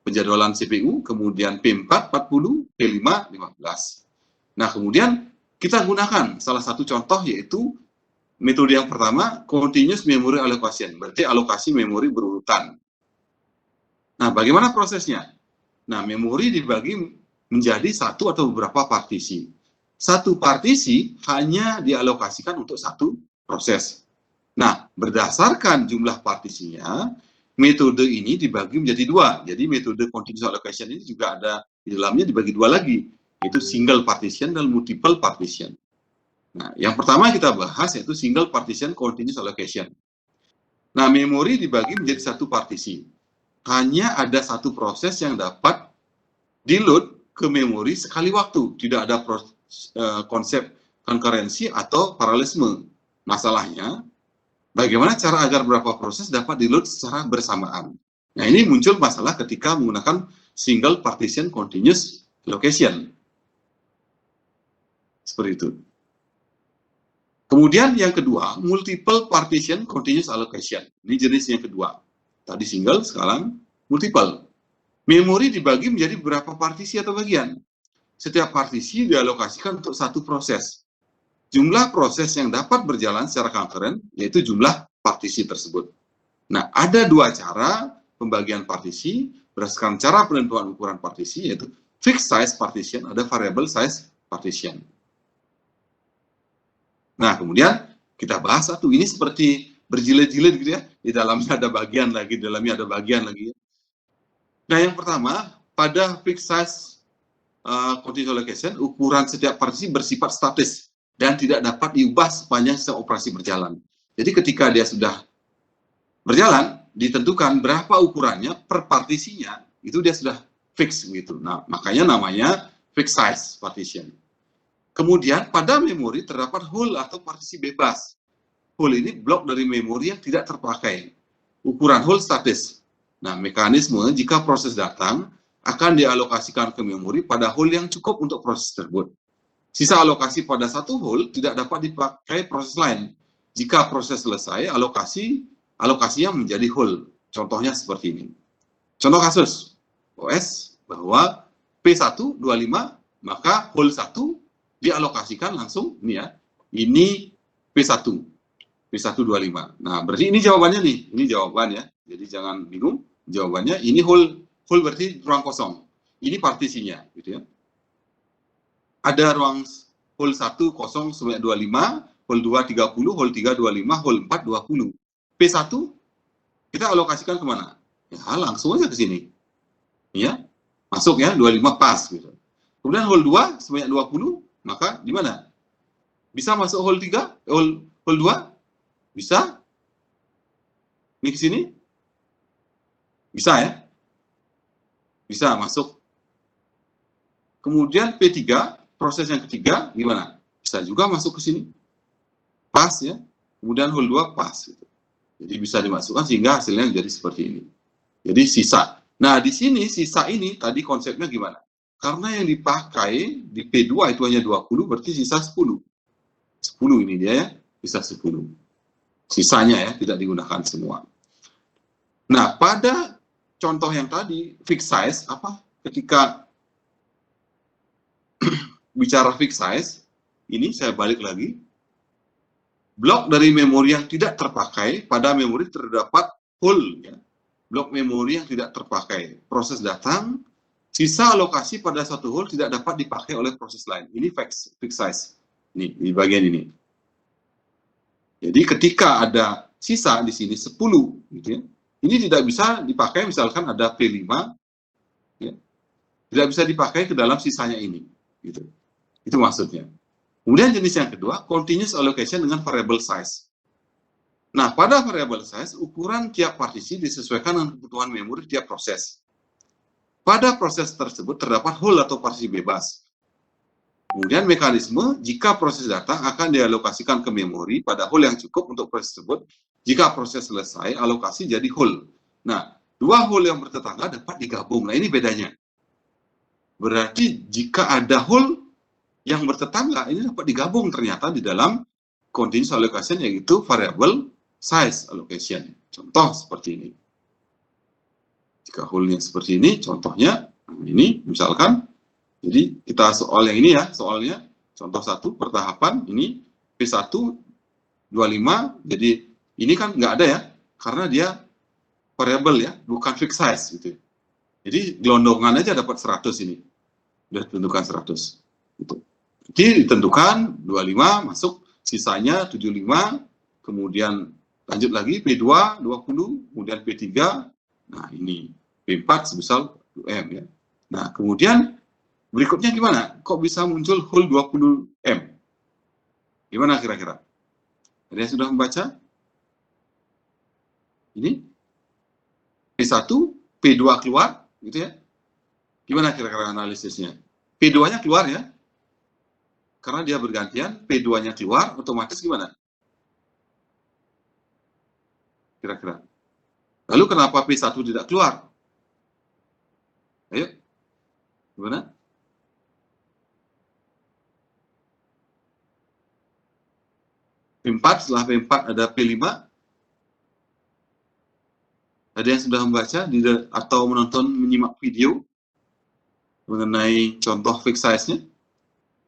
penjadwalan CPU, kemudian P4 40, P5 15. Nah, kemudian kita gunakan salah satu contoh yaitu metode yang pertama, continuous memory allocation, berarti alokasi memori berurutan. Nah, bagaimana prosesnya? Nah, memori dibagi menjadi satu atau beberapa partisi. Satu partisi hanya dialokasikan untuk satu proses. Nah, berdasarkan jumlah partisinya, metode ini dibagi menjadi 2. Jadi metode continuous allocation ini juga ada di dalamnya dibagi 2 lagi, yaitu single partition dan multiple partition. Nah, yang pertama kita bahas yaitu single partition continuous allocation. Nah, memori dibagi menjadi satu partisi. Hanya ada satu proses yang dapat di-load ke memori sekali waktu. Tidak ada konsep concurrency atau paralelisme. Masalahnya, bagaimana cara agar beberapa proses dapat di-load secara bersamaan? Nah, ini muncul masalah ketika menggunakan single partition continuous allocation. Seperti itu. Kemudian yang kedua, multiple partition continuous allocation. Ini jenis yang kedua. Tadi single, sekarang multiple. Memori dibagi menjadi beberapa partisi atau bagian. Setiap partisi dialokasikan untuk satu proses. Jumlah proses yang dapat berjalan secara concurrent, yaitu jumlah partisi tersebut. Nah, ada 2 cara pembagian partisi, berdasarkan cara penentuan ukuran partisi, yaitu fixed size partition, ada variable size partition. Nah, kemudian kita bahas satu, ini seperti berjilid-jilid gitu ya, di dalamnya ada bagian lagi, di dalamnya ada bagian lagi. Nah, yang pertama, pada fixed size continuous allocation, ukuran setiap partisi bersifat statis dan tidak dapat diubah sepanjang operasi berjalan. Jadi ketika dia sudah berjalan, ditentukan berapa ukurannya per partisinya, itu dia sudah fix gitu. Nah, makanya namanya fixed size partition. Kemudian pada memori terdapat hole atau partisi bebas. Hole ini blok dari memori yang tidak terpakai. Ukuran hole statis. Nah, mekanisme jika proses datang akan dialokasikan ke memori pada hole yang cukup untuk proses tersebut. Sisa alokasi pada satu hole tidak dapat dipakai proses lain. Jika proses selesai, alokasinya menjadi hole. Contohnya seperti ini. Contoh kasus OS bahwa P1 25, maka hole 1 dialokasikan langsung ini ya. Ini P1 25. Nah, berarti ini jawabannya nih. Ini jawabannya. Jadi jangan bingung. Jawabannya ini hole berarti ruang kosong. Ini partisinya gitu ya. Ada ruang hole 1 kosong sebanyak 25, hole 2 30, hole 3 25, hole 4 20. P1 kita alokasikan kemana? Ya, langsung aja ke sini. Ya. Masuk ya, 25 pas gitu. Kemudian hole 2 sebanyak 20, maka di mana? Bisa masuk hole 3, hole 2? Bisa? Ini ke sini? Bisa ya? Bisa masuk. Kemudian P3, proses yang ketiga, gimana? Bisa juga masuk ke sini. Pas ya. Kemudian hole 2 pas. Gitu. Jadi bisa dimasukkan sehingga hasilnya jadi seperti ini. Jadi sisa. Nah, di sini sisa ini tadi konsepnya gimana? Karena yang dipakai di P2 itu hanya 20, berarti sisa 10. 10 ini dia ya, sisa 10. Sisanya ya, tidak digunakan semua. Nah, pada contoh yang tadi, fixed size, apa? Ketika bicara fixed size, ini saya balik lagi. Blok dari memori yang tidak terpakai, pada memori terdapat hole, ya, blok memori yang tidak terpakai. Proses datang, sisa alokasi pada satu hole tidak dapat dipakai oleh proses lain. Ini fixed size. Nih, di bagian ini. Jadi ketika ada sisa di sini 10, gitu ya, ini tidak bisa dipakai, misalkan ada P5, ya, tidak bisa dipakai ke dalam sisanya ini. Gitu. Itu maksudnya. Kemudian jenis yang kedua, continuous allocation dengan variable size. Nah, pada variable size, ukuran tiap partisi disesuaikan dengan kebutuhan memori tiap proses. Pada proses tersebut terdapat hole atau partisi bebas. Kemudian mekanisme, jika proses datang akan dialokasikan ke memori pada hole yang cukup untuk proses tersebut. Jika proses selesai, alokasi jadi hole. Nah, dua hole yang bertetangga dapat digabung. Nah, ini bedanya. Berarti jika ada hole yang bertetangga, ini dapat digabung ternyata di dalam continuous allocation, yaitu variable size allocation. Contoh seperti ini. Jika hole-nya seperti ini, contohnya ini misalkan, jadi kita soal yang ini ya, soalnya contoh 1 pertahapan ini P1 25, jadi ini kan nggak ada ya, karena dia variable ya, bukan fixed size gitu. Jadi gelondongan aja dapat 100 ini, udah ditentukan 100. Gitu. Jadi ditentukan 25 masuk, sisanya 75, kemudian lanjut lagi P2 20, kemudian P3, nah ini P4 sebesar 2M ya. Nah kemudian berikutnya gimana? Kok bisa muncul hole 20M? Gimana kira-kira? Ada yang sudah membaca? Ini P1, P2 keluar, gitu ya. Gimana kira-kira analisisnya? P2-nya keluar ya. Karena dia bergantian, P2-nya keluar, otomatis gimana? Kira-kira. Lalu kenapa P1 tidak keluar? Ayo. Gimana? P4, setelah P4 ada P5. Ada yang sudah membaca atau menonton, menyimak video mengenai contoh fixed size-nya?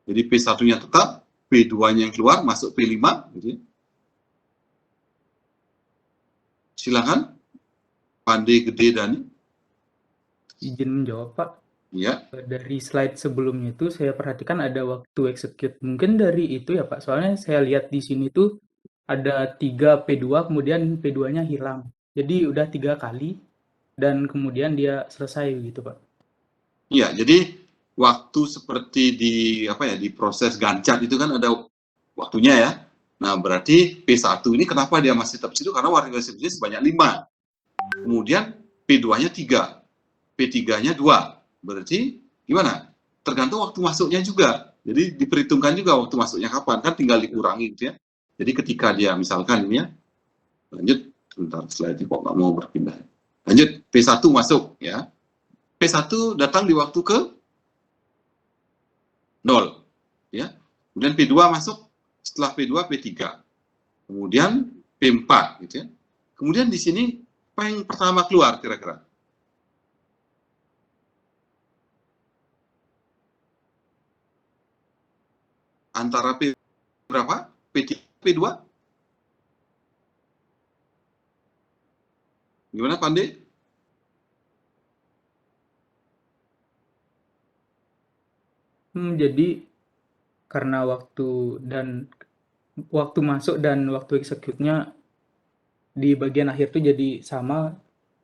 Jadi P1-nya tetap, P2-nya yang keluar, masuk P5. Gitu ya. Silakan, Pandai, Gede, Dani. Izin menjawab, Pak. Iya. Dari slide sebelumnya itu saya perhatikan ada waktu execute. Mungkin dari itu ya, Pak. Soalnya saya lihat di sini tuh ada 3 P2, kemudian P2-nya hilang. Jadi udah 3 kali, dan kemudian dia selesai gitu, Pak. Iya, jadi waktu seperti di di proses gancat itu kan ada waktunya ya. Nah, berarti P1 ini kenapa dia masih tetap situ? Karena warga eksekusinya sebanyak 5. Kemudian P2-nya 3, P3-nya 2. Berarti gimana? Tergantung waktu masuknya juga. Jadi diperhitungkan juga waktu masuknya kapan, kan tinggal dikurangi gitu ya. Jadi ketika dia misalkan ini ya, lanjut, sebentar slide kok nggak mau berpindah. Lanjut, P1 masuk ya. P1 datang di waktu ke 0 ya. Kemudian P2 masuk, setelah P2 P3. Kemudian P4 gitu ya. Kemudian di sini apa yang pertama keluar kira-kira? Antara P berapa? P3, P2? Gimana Pandai? Jadi karena waktu masuk dan waktu execute-nya di bagian akhir tuh jadi sama,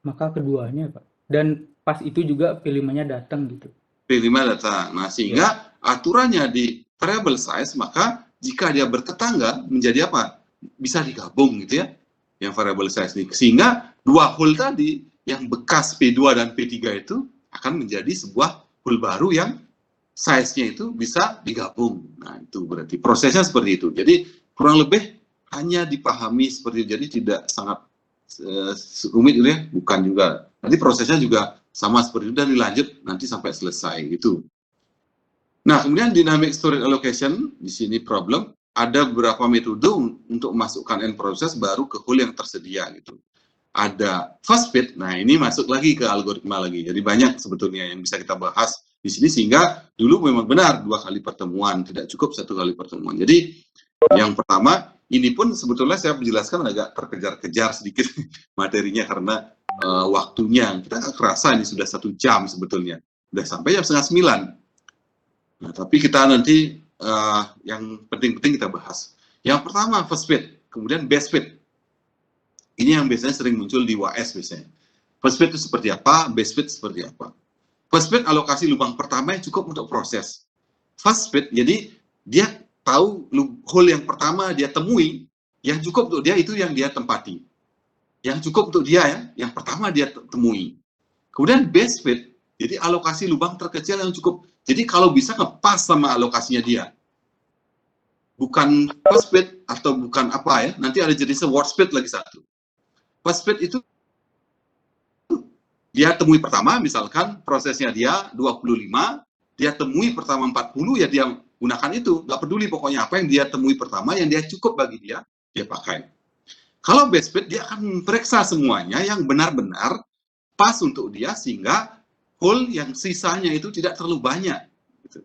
maka keduanya, Pak. Dan pas itu juga P5-nya datang gitu. P5 datang. Nah, sehingga aturannya di variable size, maka jika dia bertetangga menjadi apa? Bisa digabung gitu ya, yang variable size ini. Sehingga dua hole tadi, yang bekas P2 dan P3 itu akan menjadi sebuah hole baru yang size-nya itu bisa digabung. Nah, itu berarti prosesnya seperti itu. Jadi kurang lebih hanya dipahami seperti itu. Jadi tidak sangat rumit gitu ya, bukan juga. Nanti prosesnya juga sama seperti itu dan dilanjut nanti sampai selesai gitu. Nah, kemudian dynamic storage allocation, di sini problem, ada beberapa metode untuk memasukkan end proses baru ke hole yang tersedia gitu. Ada fast fit, nah ini masuk lagi ke algoritma lagi. Jadi banyak sebetulnya yang bisa kita bahas di sini, sehingga dulu memang benar 2 kali pertemuan, tidak cukup 1 kali pertemuan. Jadi yang pertama, ini pun sebetulnya saya menjelaskan agak terkejar-kejar sedikit materinya karena waktunya. Kita nggak kerasa ini sudah 1 jam sebetulnya. Sudah sampai jam 8:30. Nah, tapi kita nanti yang penting-penting kita bahas. Yang pertama first fit, kemudian best fit. Ini yang biasanya sering muncul di WAS biasanya. First fit itu seperti apa, best fit seperti apa. First fit alokasi lubang pertama yang cukup untuk proses. First fit, jadi dia tahu hole yang pertama dia temui, yang cukup untuk dia itu yang dia tempati. Yang cukup untuk dia ya, yang pertama dia temui. Kemudian best fit, jadi alokasi lubang terkecil yang cukup. Jadi kalau bisa ngepas sama alokasinya dia. Bukan first fit atau bukan apa ya, nanti ada jenisnya worst fit lagi satu. First fit itu dia temui pertama, misalkan prosesnya dia 25, dia temui pertama 40, ya dia gunakan itu. Nggak peduli pokoknya apa yang dia temui pertama, yang dia cukup bagi dia pakai. Kalau best fit, dia akan memeriksa semuanya yang benar-benar pas untuk dia, sehingga hole yang sisanya itu tidak terlalu banyak. Gitu.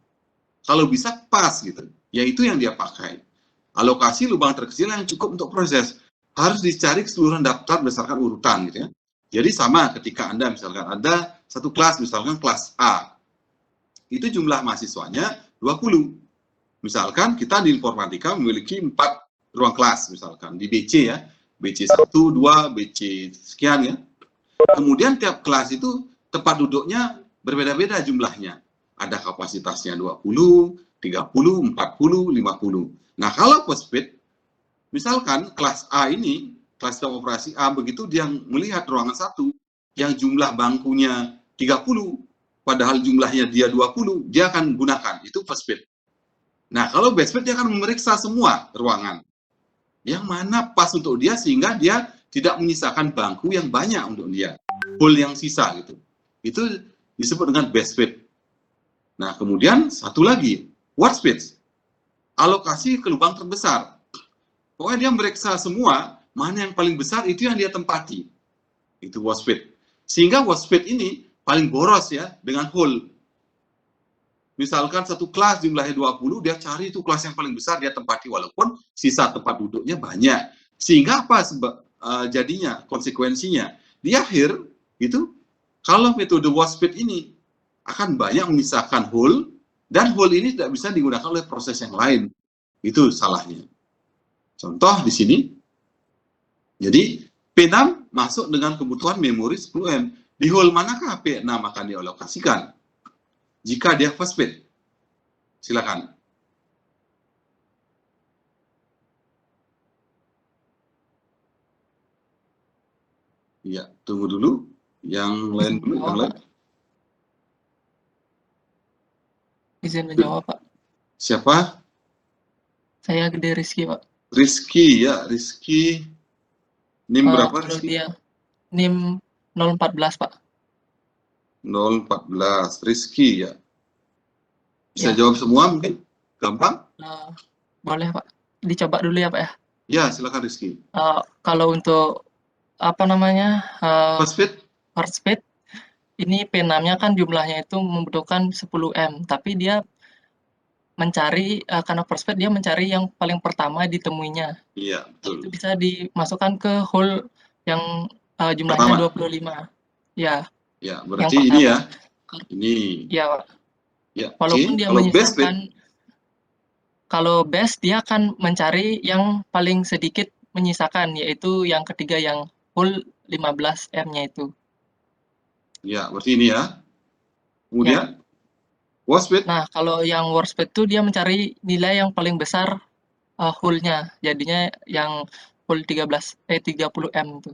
Kalau bisa pas, gitu. Yaitu yang dia pakai. Alokasi lubang terkecil yang cukup untuk proses. Harus dicari keseluruhan daftar berdasarkan urutan, gitu ya. Jadi sama ketika Anda misalkan ada satu kelas, misalkan kelas A, itu jumlah mahasiswanya 20. Misalkan kita di informatika memiliki 4 ruang kelas, misalkan di BC ya, BC 1, 2, BC sekian ya. Kemudian tiap kelas itu tempat duduknya berbeda-beda jumlahnya. Ada kapasitasnya 20, 30, 40, 50. Nah kalau first fit, misalkan kelas A ini, kelas operasi A begitu dia melihat ruangan 1 yang jumlah bangkunya 30, padahal jumlahnya dia 20, dia akan gunakan, itu first fit. Nah, kalau best fit dia akan memeriksa semua ruangan. Yang mana pas untuk dia sehingga dia tidak menyisakan bangku yang banyak untuk dia. Hole yang sisa gitu. Itu disebut dengan best fit. Nah, kemudian satu lagi, worst fit. Alokasi ke lubang terbesar. Pokoknya dia meriksa semua, mana yang paling besar itu yang dia tempati. Itu worst fit. Sehingga worst fit ini paling boros ya dengan hole. Misalkan satu kelas jumlahnya 20, dia cari itu kelas yang paling besar, dia tempati walaupun sisa tempat duduknya banyak. Sehingga apa jadinya, konsekuensinya? Di akhir, itu kalau metode worst fit ini akan banyak memisahkan hole, dan hole ini tidak bisa digunakan oleh proses yang lain. Itu salahnya. Contoh di sini, jadi P6 masuk dengan kebutuhan memori 10M. Di hole manakah P6 akan dialokasikan? Jika dia first fit, silakan. Ya, tunggu dulu. Yang lain dulu, yang lain. Izin menjawab, Pak. Siapa? Saya Gede Rizky, Pak. Rizky, ya. Rizky. NIM berapa, Kalau Rizky? dia NIM 014, Pak. 014. Rizky, ya. Bisa Ya. jawab semua mungkin? Gampang? Boleh, Pak. Dicoba dulu ya, Pak ya. Ya, silakan Rizky. Kalau untuk apa namanya? First fit? First fit, ini P6-nya kan jumlahnya itu membutuhkan 10M, tapi dia mencari karena first fit dia mencari yang paling pertama ditemuinya. Iya, betul. Itu bisa dimasukkan ke hole yang jumlahnya 25. Ya. Ya, berarti ini ya. Ini. Ya, Pak. Ya, walaupun dia kalau best fit, menyisakan, kalau best dia akan mencari yang paling sedikit menyisakan, yaitu yang ketiga yang full 15M-nya itu. ya, berarti ini ya. Kemudian, worst fit. Nah, kalau yang worst fit itu dia mencari nilai yang paling besar hole-nya, jadinya yang full 30M itu.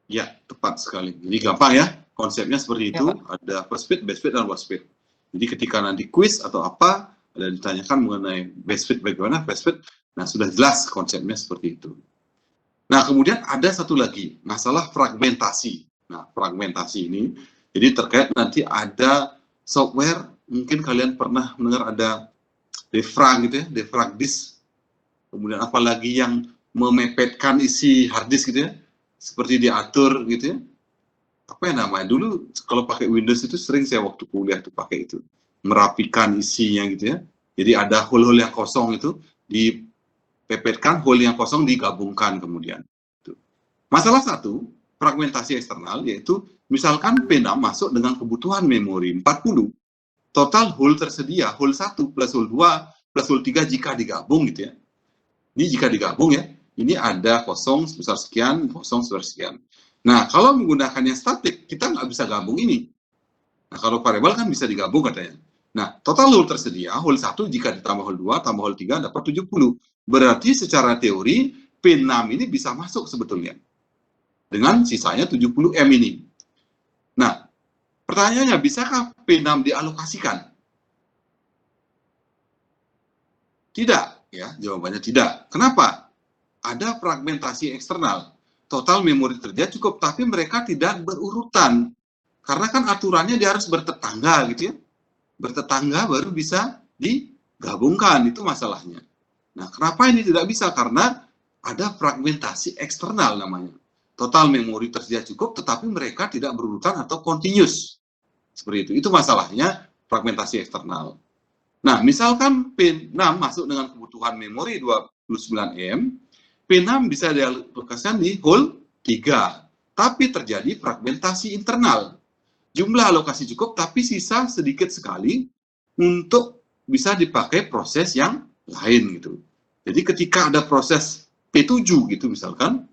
Ya, tepat sekali. Jadi gampang ya, konsepnya seperti itu. Ya, ada first fit, best fit, dan worst fit. Jadi ketika nanti quiz atau apa, ada ditanyakan mengenai best fit bagaimana, best fit, nah sudah jelas konsepnya seperti itu. Nah, kemudian ada satu lagi, masalah fragmentasi. Nah, fragmentasi ini, jadi terkait nanti ada software, mungkin kalian pernah mendengar ada defrag gitu ya, defrag disk. Kemudian apalagi yang memepetkan isi hard disk gitu ya, seperti diatur gitu ya. Apa yang namanya? Dulu kalau pakai Windows itu sering saya waktu kuliah tuh pakai itu. Merapikan isinya gitu ya. Jadi ada hole-hole yang kosong itu pepetkan, hole yang kosong digabungkan kemudian. Masalah satu, fragmentasi eksternal, yaitu misalkan P6 masuk dengan kebutuhan memori 40, total hole tersedia, hole 1 plus hole 2 plus hole 3 jika digabung gitu ya. Ini jika digabung ya, ini ada kosong sebesar sekian, kosong sebesar sekian. Nah, kalau menggunakannya statik, kita nggak bisa gabung ini. Nah, kalau variabel kan bisa digabung katanya. Nah, total hole tersedia, hole 1 jika ditambah hole 2, tambah hole 3 dapat 70. Berarti secara teori, P6 ini bisa masuk sebetulnya. Dengan sisanya 70M ini. Nah, pertanyaannya, bisakah P6 dialokasikan? Tidak, ya, jawabannya tidak. Kenapa? Ada fragmentasi eksternal. Total memori tersedia cukup, tapi mereka tidak berurutan. Karena kan aturannya dia harus bertetangga gitu ya. Bertetangga baru bisa digabungkan, itu masalahnya. Nah, kenapa ini tidak bisa? Karena ada fragmentasi eksternal namanya. Total memori tersedia cukup, tetapi mereka tidak berurutan atau continuous. Seperti itu. Itu masalahnya fragmentasi eksternal. Nah, misalkan P6 masuk dengan kebutuhan memori 29M, P6 bisa dialokasikan di hole 3. Tapi terjadi fragmentasi internal. Jumlah alokasi cukup, tapi sisa sedikit sekali untuk bisa dipakai proses yang lain gitu. Jadi ketika ada proses P7 gitu misalkan,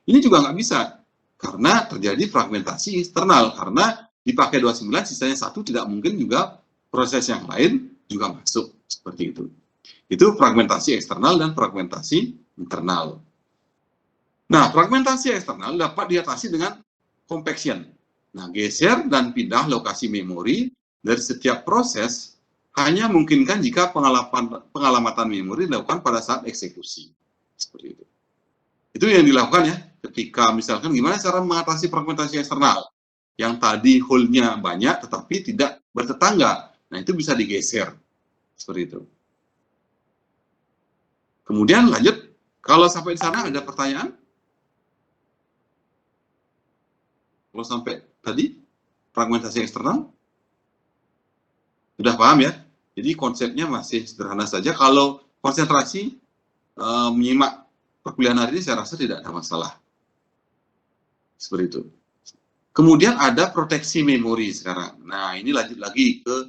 ini juga nggak bisa, karena terjadi fragmentasi eksternal, karena dipakai 29, sisanya 1, tidak mungkin juga proses yang lain juga masuk, seperti itu. Itu fragmentasi eksternal dan fragmentasi internal. Nah, fragmentasi eksternal dapat diatasi dengan compaction. Nah, geser dan pindah lokasi memori dari setiap proses hanya memungkinkan jika pengalamatan memori dilakukan pada saat eksekusi. Seperti itu. Itu yang dilakukan ya, ketika misalkan gimana cara mengatasi fragmentasi eksternal. Yang tadi hole-nya banyak tetapi tidak bertetangga. Nah, itu bisa digeser. Seperti itu. Kemudian lanjut, kalau sampai di sana ada pertanyaan? Kalau sampai tadi, fragmentasi eksternal? Sudah paham ya? Jadi konsepnya masih sederhana saja. Kalau konsentrasi menyimak perkuliahan hari ini, saya rasa tidak ada masalah. Seperti itu. Kemudian ada proteksi memori sekarang. Nah, ini lanjut lagi ke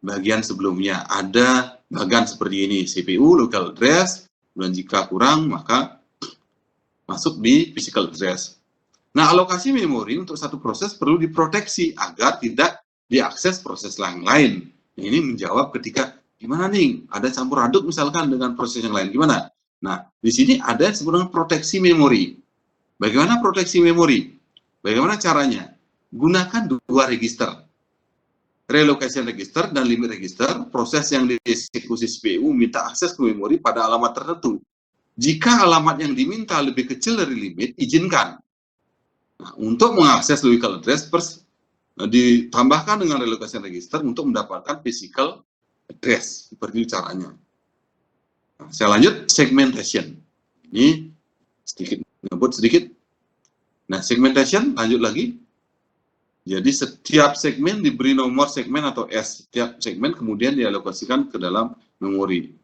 bagian sebelumnya. Ada bagian seperti ini, CPU, local address, dan jika kurang, maka masuk di physical address. Nah, alokasi memori untuk satu proses perlu diproteksi agar tidak diakses proses lain. Nah, ini menjawab ketika, gimana nih, ada campur aduk misalkan dengan proses yang lain, gimana? Nah, di sini ada yang disebut dengan proteksi memori. Bagaimana proteksi memori? Bagaimana caranya? Gunakan 2 register. Relocation register dan limit register. Proses yang dieksekusi CPU minta akses ke memori pada alamat tertentu. Jika alamat yang diminta lebih kecil dari limit, izinkan. Nah, untuk mengakses local address, ditambahkan dengan relocation register untuk mendapatkan physical address. Seperti caranya. Nah, saya lanjut, segmentation. Ini sedikit ngebut sedikit. Nah, segmentation, lanjut lagi. Jadi setiap segmen diberi nomor segmen atau S. Setiap segmen kemudian dialokasikan ke dalam memori.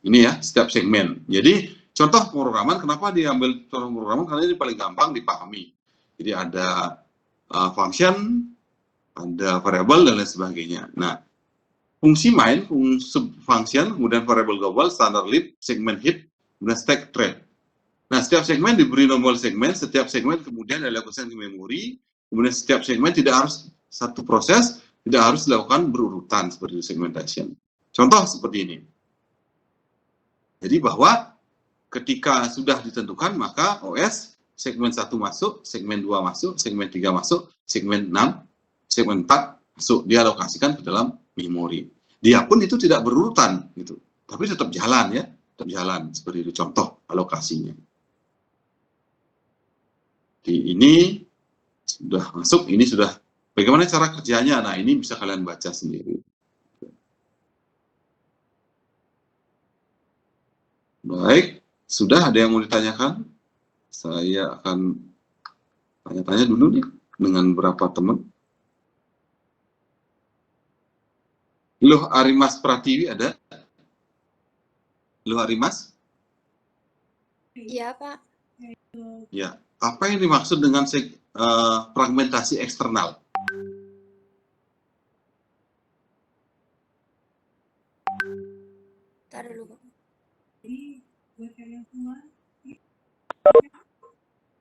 Ini ya, setiap segmen. Jadi contoh pemrograman, kenapa diambil contoh pemrograman? Karena ini paling gampang dipahami. Jadi ada function, ada variable, dan lain sebagainya. Nah, fungsi main, function, kemudian variable global, standard lib, segment hit, kemudian stack thread. Nah, setiap segmen diberi nomor segmen, setiap segmen kemudian dialokasikan ke memori, kemudian setiap segmen tidak harus satu proses, tidak harus dilakukan berurutan seperti segmentation. Contoh seperti ini. Jadi bahwa ketika sudah ditentukan, maka OS segmen 1 masuk, segmen 2 masuk, segmen 3 masuk, segmen 6, segmen 4 masuk, dialokasikan ke dalam memori. Dia pun itu tidak berurutan, gitu. Tapi tetap jalan ya, tetap jalan. Seperti itu contoh alokasinya. Ini sudah masuk, ini sudah bagaimana cara kerjanya. Nah, ini bisa kalian baca sendiri. Baik, sudah ada yang mau ditanyakan? Saya akan tanya-tanya dulu nih dengan beberapa teman. Loh, Arimas Pratiwi ada? Halo Arimas? Iya, Pak. Ya. Apa yang dimaksud dengan fragmentasi eksternal? Ntar dulu, Pak.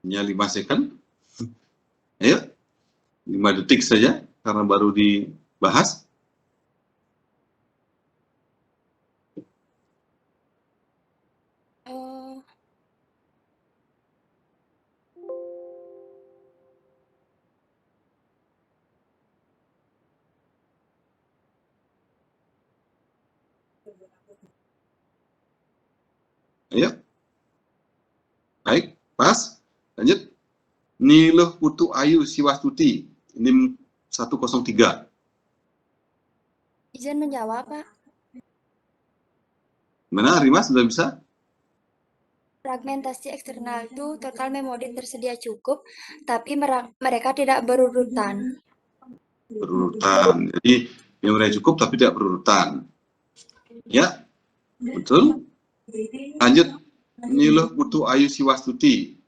Hanya 5 second. Ayo, 5 detik saja, karena baru dibahas. Eh, Ayo. Baik, pas. Lanjut. Niluh Putu Ayu Siwastuti, NIM 103. izin menjawab, Pak. Mana Rimas, sudah bisa? Fragmentasi eksternal itu total memori tersedia cukup, tapi mereka tidak berurutan. Berurutan. Jadi memori cukup tapi tidak berurutan. Ya, betul. Lanjut. Niluh Putu Ayu Siwastuti,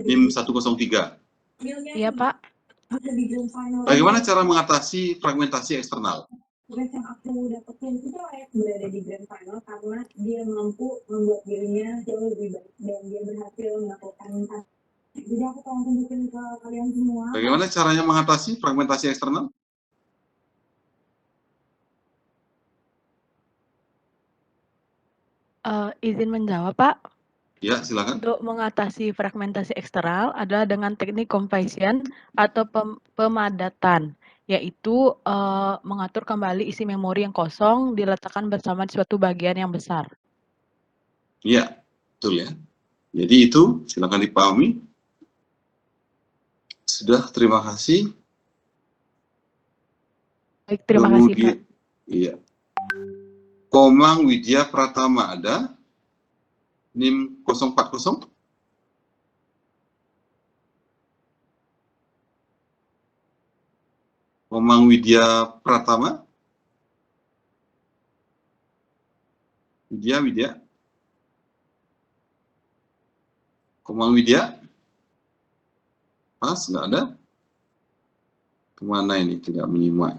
NIM 103. Iya, Pak. Bagaimana cara mengatasi fragmentasi eksternal? Tugas yang aku dapetin itu layak berada di grand final karena dia mampu membuat dirinya jauh lebih baik dan dia berhasil melakukan. Jadi aku tolong tunjukin ke kalian semua. Bagaimana caranya mengatasi fragmentasi eksternal? Izin menjawab, Pak. Ya, silakan. Untuk mengatasi fragmentasi eksternal adalah dengan teknik compaction atau pemadatan, yaitu mengatur kembali isi memori yang kosong diletakkan bersama di suatu bagian yang besar. Iya, betul ya. Jadi itu silakan dipahami. Sudah, terima kasih. Baik, terima kasih, Pak. Iya. Komang Widya Pratama ada? NIM 040? Komang Widya Pratama? Widya? Komang Widya? Pas, nggak ada? Kemana ini? Tidak menyimak.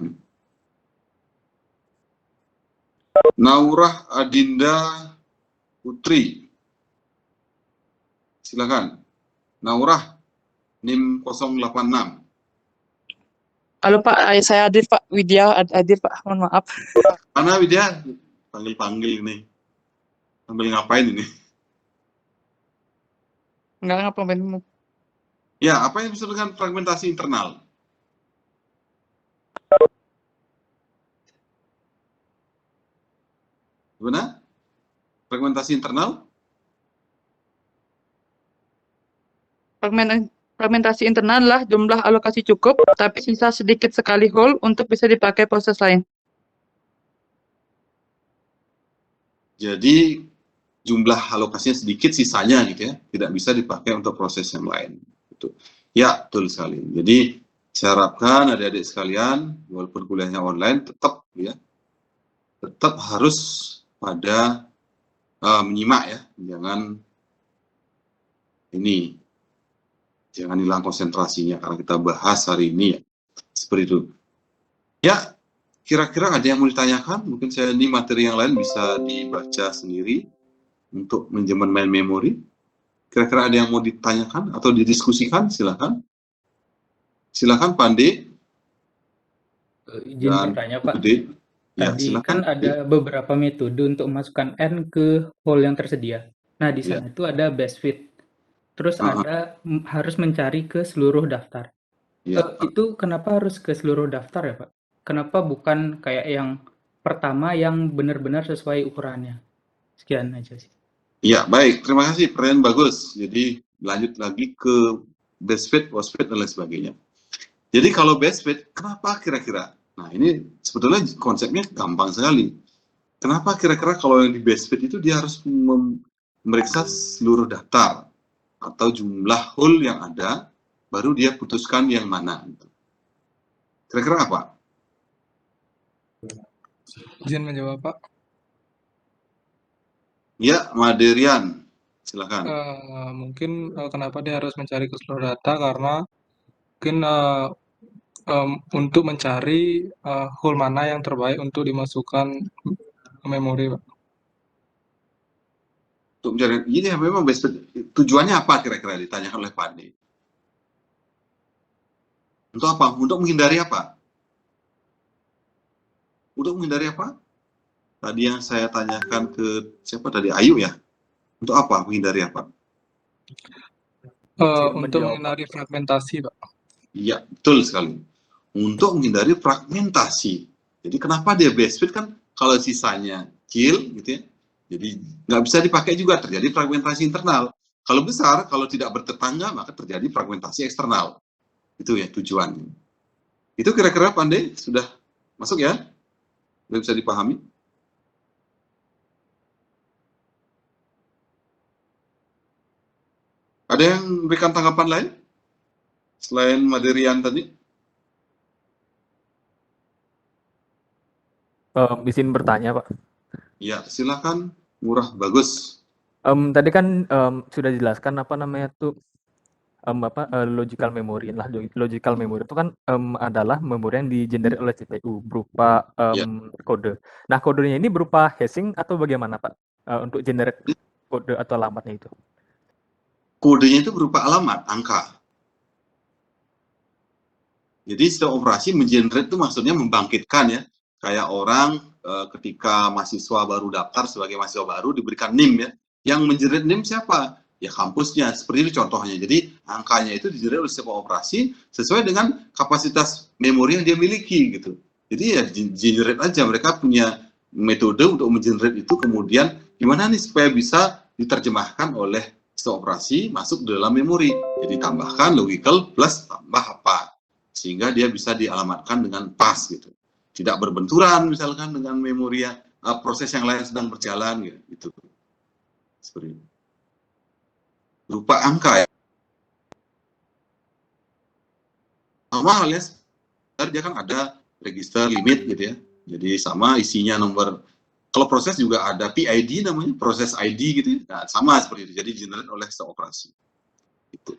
Naurah Adinda Putri. Silakan. Naurah, NIM 086. Halo Pak, saya Adit Pak, Widya Adit Pak, mohon maaf. Mana Widya? Panggil ini. Sambil ngapain ini? Enggak ngapain. Ya, apa yang disebut dengan fragmentasi internal? Gimana? Fragmentasi internal? Fragmentasi internal adalah jumlah alokasi cukup, tapi sisa sedikit sekali whole untuk bisa dipakai proses lain. Jadi jumlah alokasinya sedikit, sisanya gitu ya, tidak bisa dipakai untuk proses yang lain. Gitu. Ya, betul sekali. Jadi saya harapkan adik-adik sekalian, walaupun kuliahnya online, tetap harus pada menyimak ya, jangan hilang konsentrasinya karena kita bahas hari ini ya, seperti itu. Ya, kira-kira ada yang mau ditanyakan? Mungkin ini materi yang lain bisa dibaca sendiri untuk menjaman main memori. Kira-kira ada yang mau ditanyakan atau didiskusikan? Silakan. Silakan Pande. Izin bertanya Pak. Ya, Tadi silakan. kan ada beberapa metode untuk masukkan N ke hole yang tersedia. Nah, di sana itu ada best fit. Terus ada harus mencari ke seluruh daftar. Itu kenapa harus ke seluruh daftar ya Pak? Kenapa bukan kayak yang pertama yang benar-benar sesuai ukurannya? Sekian aja sih. Ya, baik. Terima kasih. Pertanyaan bagus. Jadi, lanjut lagi ke best fit, worst fit, dan lain sebagainya. Jadi, kalau best fit, kenapa kira-kira? Nah, ini sebetulnya konsepnya gampang sekali. Kenapa kira-kira kalau yang di best fit itu dia harus memeriksa seluruh daftar atau jumlah whole yang ada, baru dia putuskan yang mana. Kira-kira apa? Izin menjawab, Pak. Ya, Maderian, silakan. Mungkin kenapa dia harus mencari ke seluruh data karena mungkin untuk mencari hole mana yang terbaik untuk dimasukkan ke memori, Pak. Untuk mencari, ini ya memang tujuannya apa kira-kira ditanyakan oleh Pak Andi? Untuk apa? Untuk menghindari apa? Untuk menghindari apa? Tadi yang saya tanyakan ke siapa tadi? Ayu ya? Untuk apa? Menghindari apa? Untuk menghindari fragmentasi, Pak. Iya, betul sekali. Untuk menghindari fragmentasi. Jadi kenapa dia base fit kan kalau sisanya kecil gitu ya. Jadi nggak bisa dipakai juga, terjadi fragmentasi internal. Kalau besar, kalau tidak bertetangga maka terjadi fragmentasi eksternal. Itu ya tujuannya. Itu kira-kira Pandai sudah masuk ya? Sudah bisa dipahami? Ada yang memberikan tanggapan lain? Selain Maderian tadi? Izin bertanya, Pak. Ya, silakan. Murah, bagus. Tadi kan sudah dijelaskan apa namanya tuh logical memory. Lah, logical memory itu kan adalah memori yang di-generate oleh CPU berupa kode. Nah, kodenya ini berupa hashing atau bagaimana, Pak? Untuk generate kode atau alamatnya itu? Kodenya itu berupa alamat, angka. Jadi setiap operasi mengenerate itu maksudnya membangkitkan ya. Kayak orang ketika mahasiswa baru daftar sebagai mahasiswa baru diberikan NIM ya. Yang mengenerate NIM siapa? Ya kampusnya, seperti itu contohnya. Jadi angkanya itu digenerate oleh setiap operasi sesuai dengan kapasitas memori yang dia miliki gitu. Jadi ya generate aja, mereka punya metode untuk mengenerate itu, kemudian gimana nih supaya bisa diterjemahkan oleh setiap operasi masuk dalam memori. Jadi tambahkan logical plus tambah apa, sehingga dia bisa dialamatkan dengan pas gitu. Tidak berbenturan misalkan dengan memori proses yang lain sedang berjalan gitu. Seperti itu. Berupa angka ya. Sama halnya, dia kan ada register limit gitu ya. Jadi sama isinya nomor. Kalau proses juga ada PID namanya, proses ID gitu ya. Nah, sama seperti itu. Jadi generate oleh setiap operasi. Gitu.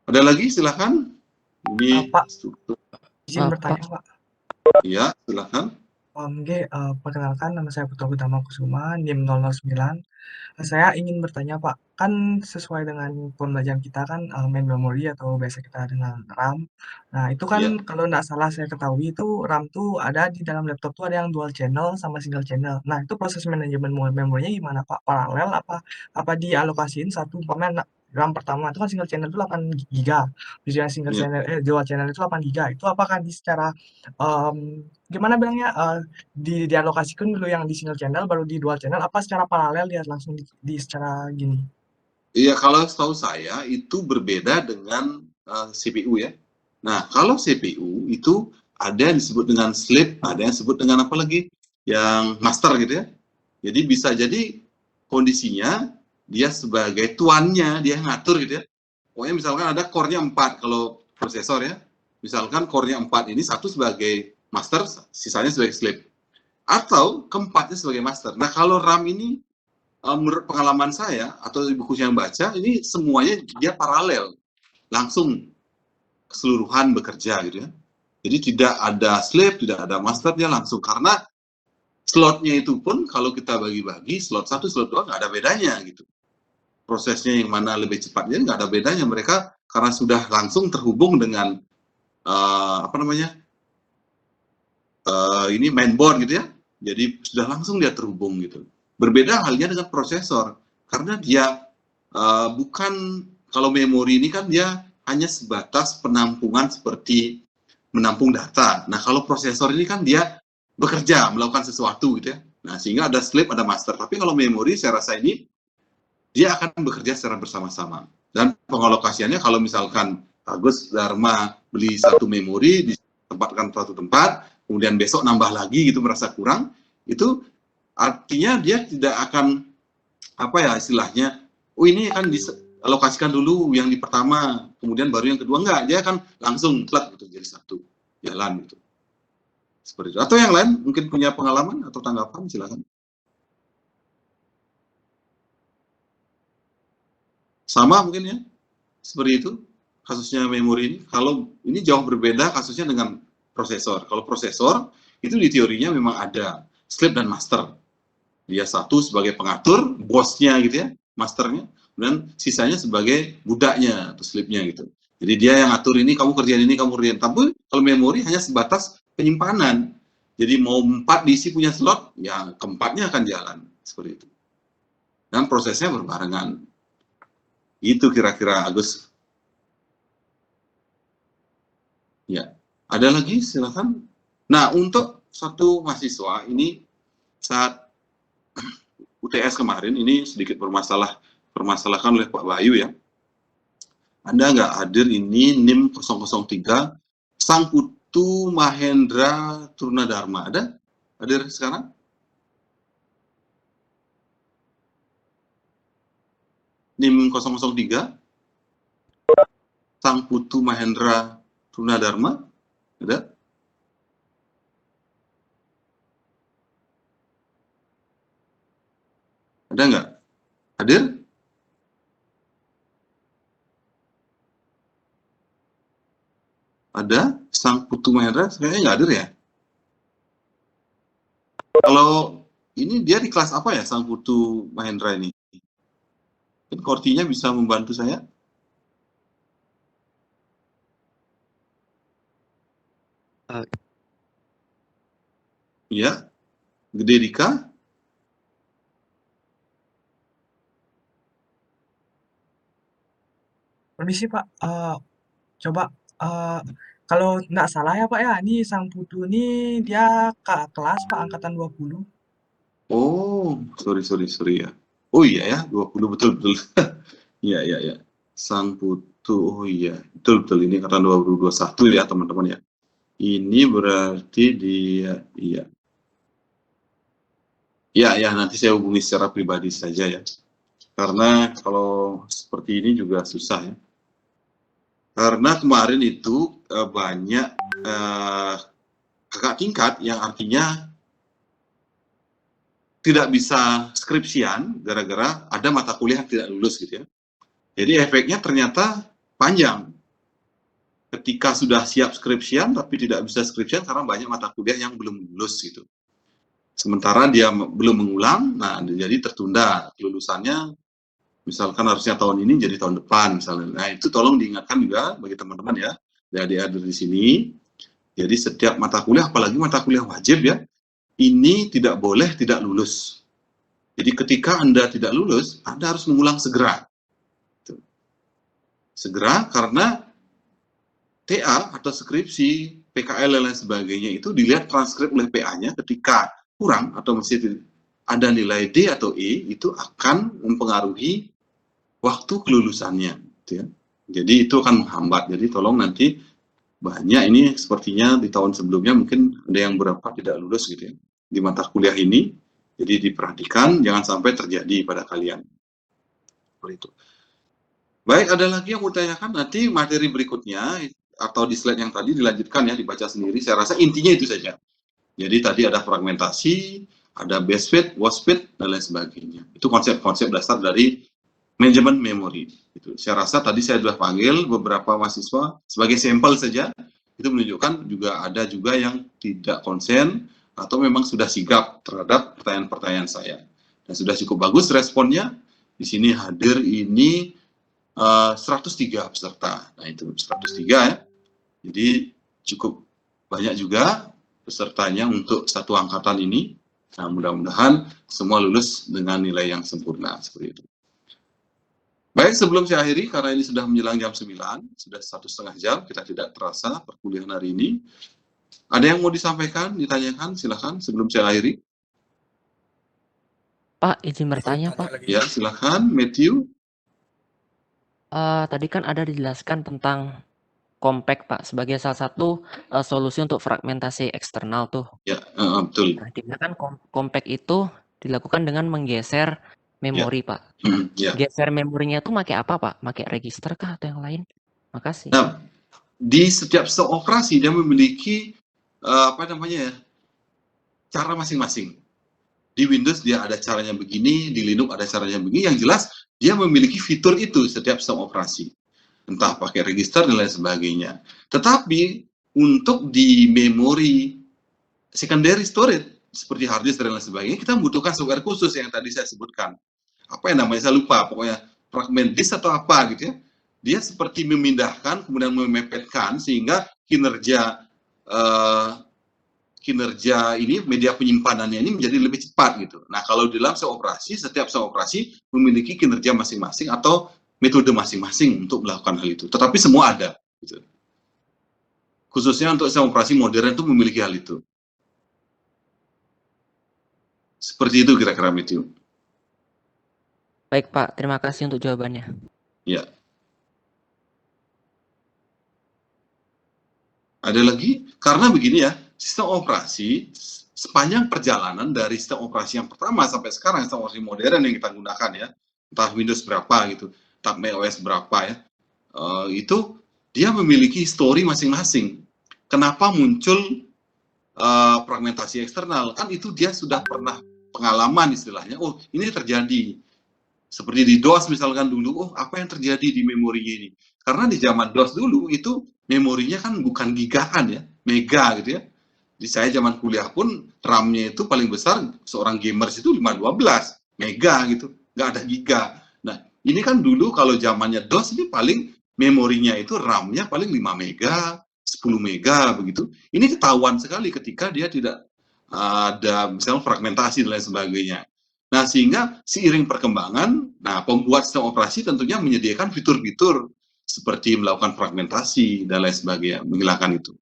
Ada lagi silakan. Ini Pak, struktur. izin bertanya, Pak. Iya, silakan. Perkenalkan, nama saya Putra Utama Kusuma, NIM 009. Saya ingin bertanya, Pak, kan sesuai dengan pembelajaran kita kan main memory atau biasa kita dengan RAM. Nah, itu kan kalau nggak salah saya ketahui itu RAM tuh ada di dalam laptop tuh ada yang dual channel sama single channel. Nah, itu proses manajemen memorinya gimana, Pak? Paralel apa dialokasiin satu umpamanya RAM pertama itu kan single channel itu 8 GB. Terus yang dual channel itu 8 GB. Itu apakah di secara gimana bilangnya dialokasikan dulu yang di single channel baru di dual channel apa secara paralel dia langsung di secara gini? Iya, kalau setahu saya itu berbeda dengan CPU ya. Nah, kalau CPU itu ada yang disebut dengan sleep, ada yang disebut dengan apa lagi? Yang master gitu ya. Jadi bisa jadi kondisinya dia sebagai tuannya, dia ngatur gitu ya. Pokoknya misalkan ada core-nya 4 kalau prosesor ya. Misalkan core-nya 4 ini satu sebagai master, sisanya sebagai sleep. Atau keempatnya sebagai master. Nah, kalau RAM ini menurut pengalaman saya atau buku yang baca, ini semuanya dia paralel, langsung keseluruhan bekerja gitu ya. Jadi tidak ada slave, tidak ada master, dia langsung, karena slotnya itu pun kalau kita bagi-bagi slot 1, slot 2 nggak ada bedanya gitu. Prosesnya yang mana lebih cepatnya nggak ada bedanya, mereka karena sudah langsung terhubung dengan ini mainboard gitu ya. Jadi sudah langsung dia terhubung gitu. Berbeda halnya dengan prosesor, karena dia bukan, kalau memori ini kan dia hanya sebatas penampungan seperti menampung data. Nah, kalau prosesor ini kan dia bekerja, melakukan sesuatu gitu ya. Nah, sehingga ada sleep, ada master. Tapi kalau memori saya rasa ini dia akan bekerja secara bersama-sama. Dan pengalokasiannya kalau misalkan Agus Dharma beli satu memori, ditempatkan satu tempat, kemudian besok nambah lagi gitu merasa kurang, itu artinya dia tidak akan apa ya istilahnya, oh ini akan dialokasikan dulu yang di pertama, kemudian baru yang kedua, enggak, dia akan langsung plug gitu jadi satu jalan gitu. Seperti itu. Atau yang lain mungkin punya pengalaman atau tanggapan, silakan. Sama mungkin ya, seperti itu kasusnya memori ini. Kalau ini jauh berbeda kasusnya dengan prosesor. Kalau prosesor itu di teorinya memang ada sleep dan master. Dia satu sebagai pengatur, bosnya gitu ya, masternya, dan sisanya sebagai budaknya atau sleepnya gitu. Jadi dia yang ngatur ini, kamu kerjain ini, kamu kerjain. Tapi kalau memori hanya sebatas penyimpanan. Jadi mau 4 diisi punya slot, ya keempatnya akan jalan seperti itu. Dan prosesnya berbarengan. Itu kira-kira Agus. Ya, ada lagi silakan. Nah, untuk satu mahasiswa ini saat UTS kemarin ini sedikit permasalahkan oleh Pak Bayu ya. Anda nggak hadir ini NIM 003 Sangputu Mahendra Turnadharma. Ada? Hadir sekarang? NIM 003 Sangputu Mahendra Turnadharma. Ada? Ada nggak? Hadir? Ada? Sangputu Mahendra kayaknya nggak hadir ya? Kalau ini dia di kelas apa ya Sangputu Mahendra ini? Mungkin Kortinya bisa membantu saya? Ya, Gede Dika. Permisi Pak, coba kalau nggak salah ya Pak ya, ini Sang Putu ini dia kakak kelas Pak, angkatan 20. Oh, sorry ya. Oh iya ya, 20 betul. Iya. Sang Putu, oh iya, betul ini angkatan 2021 ya teman-teman ya. Ini berarti dia, iya. Ya, nanti saya hubungi secara pribadi saja ya. Karena kalau seperti ini juga susah ya. Karena kemarin itu banyak kakak tingkat yang artinya tidak bisa skripsian gara-gara ada mata kuliah yang tidak lulus gitu ya. Jadi efeknya ternyata panjang. Ketika sudah siap skripsian tapi tidak bisa skripsian karena banyak mata kuliah yang belum lulus gitu. Sementara dia belum mengulang, nah jadi tertunda kelulusannya. Misalkan harusnya tahun ini jadi tahun depan misalnya. Nah itu tolong diingatkan juga bagi teman-teman ya, dari adik di sini. Jadi setiap mata kuliah, apalagi mata kuliah wajib ya, ini tidak boleh tidak lulus. Jadi ketika Anda tidak lulus, Anda harus mengulang segera. Segera karena TA atau skripsi, PKL dan lain sebagainya itu dilihat transkrip oleh PA-nya ketika kurang atau masih ada nilai D atau E, itu akan mempengaruhi waktu kelulusannya, gitu ya. Jadi itu akan menghambat. Jadi tolong nanti banyak ini sepertinya di tahun sebelumnya mungkin ada yang berapa tidak lulus gitu ya di mata kuliah ini. Jadi diperhatikan jangan sampai terjadi pada kalian. Seperti itu. Baik, ada lagi yang mau tanyakan nanti materi berikutnya atau di slide yang tadi dilanjutkan ya dibaca sendiri. Saya rasa intinya itu saja. Jadi tadi ada fragmentasi, ada base fit, worst fit dan lain sebagainya. Itu konsep-konsep dasar dari manajemen memori. Itu. Saya rasa tadi saya sudah panggil beberapa mahasiswa sebagai sampel saja. Itu menunjukkan juga ada juga yang tidak konsen atau memang sudah sigap terhadap pertanyaan-pertanyaan saya. Dan sudah cukup bagus responnya. Di sini hadir ini 103 peserta. Nah itu 103 ya. Jadi cukup banyak juga pesertanya untuk satu angkatan ini. Nah mudah-mudahan semua lulus dengan nilai yang sempurna seperti itu. Baik, sebelum saya akhiri, karena ini sudah menjelang jam 9, sudah 1,5 jam, kita tidak terasa perkuliahan hari ini. Ada yang mau disampaikan, ditanyakan, silakan sebelum saya akhiri. Pak, izin bertanya, Pak. Ya, silakan, Matthew. Tadi kan ada dijelaskan tentang compact, Pak, sebagai salah satu solusi untuk fragmentasi eksternal tuh. Ya, betul. Nah, dimana kan compact itu dilakukan dengan menggeser memori, Pak. Geser memorinya tuh pakai apa, Pak? Pakai register kah atau yang lain? Makasih. Nah, di setiap sistem operasi dia memiliki cara masing-masing. Di Windows dia ada caranya begini, di Linux ada caranya begini. Yang jelas dia memiliki fitur itu setiap sistem operasi, entah pakai register dan lain sebagainya. Tetapi untuk di memori secondary storage seperti hard disk dan lain sebagainya, kita membutuhkan software khusus yang tadi saya sebutkan. Apa yang namanya saya lupa, pokoknya fragment disk atau apa gitu ya. Dia seperti memindahkan kemudian memepetkan sehingga kinerja ini media penyimpanannya ini menjadi lebih cepat gitu. Nah, kalau di dalam sistem operasi, setiap sistem operasi memiliki kinerja masing-masing atau metode masing-masing untuk melakukan hal itu. Tetapi semua ada gitu. Khususnya untuk sistem operasi modern itu memiliki hal itu. Seperti itu kira-kira, Matthew. Baik Pak, terima kasih untuk jawabannya. Ya. Ada lagi? Karena begini ya, sistem operasi sepanjang perjalanan dari sistem operasi yang pertama sampai sekarang, sistem operasi modern yang kita gunakan ya, entah Windows berapa gitu, entah macOS berapa ya, itu dia memiliki histori masing-masing. Kenapa muncul fragmentasi eksternal? Kan itu dia sudah pernah pengalaman istilahnya, oh ini terjadi. Seperti di DOS misalkan dulu, oh apa yang terjadi di memori ini? Karena di zaman DOS dulu itu memorinya kan bukan gigaan ya, mega gitu ya. Di saya zaman kuliah pun RAM-nya itu paling besar seorang gamers itu 512 mega gitu, nggak ada giga. Nah ini kan dulu kalau zamannya DOS ini paling memorinya itu RAM-nya paling 5 mega, 10 mega begitu. Ini ketahuan sekali ketika dia tidak ada misalnya fragmentasi dan lain sebagainya. Nah sehingga seiring perkembangan, nah pembuat sistem operasi tentunya menyediakan fitur-fitur seperti melakukan fragmentasi dan lain sebagainya, menghilangkan itu.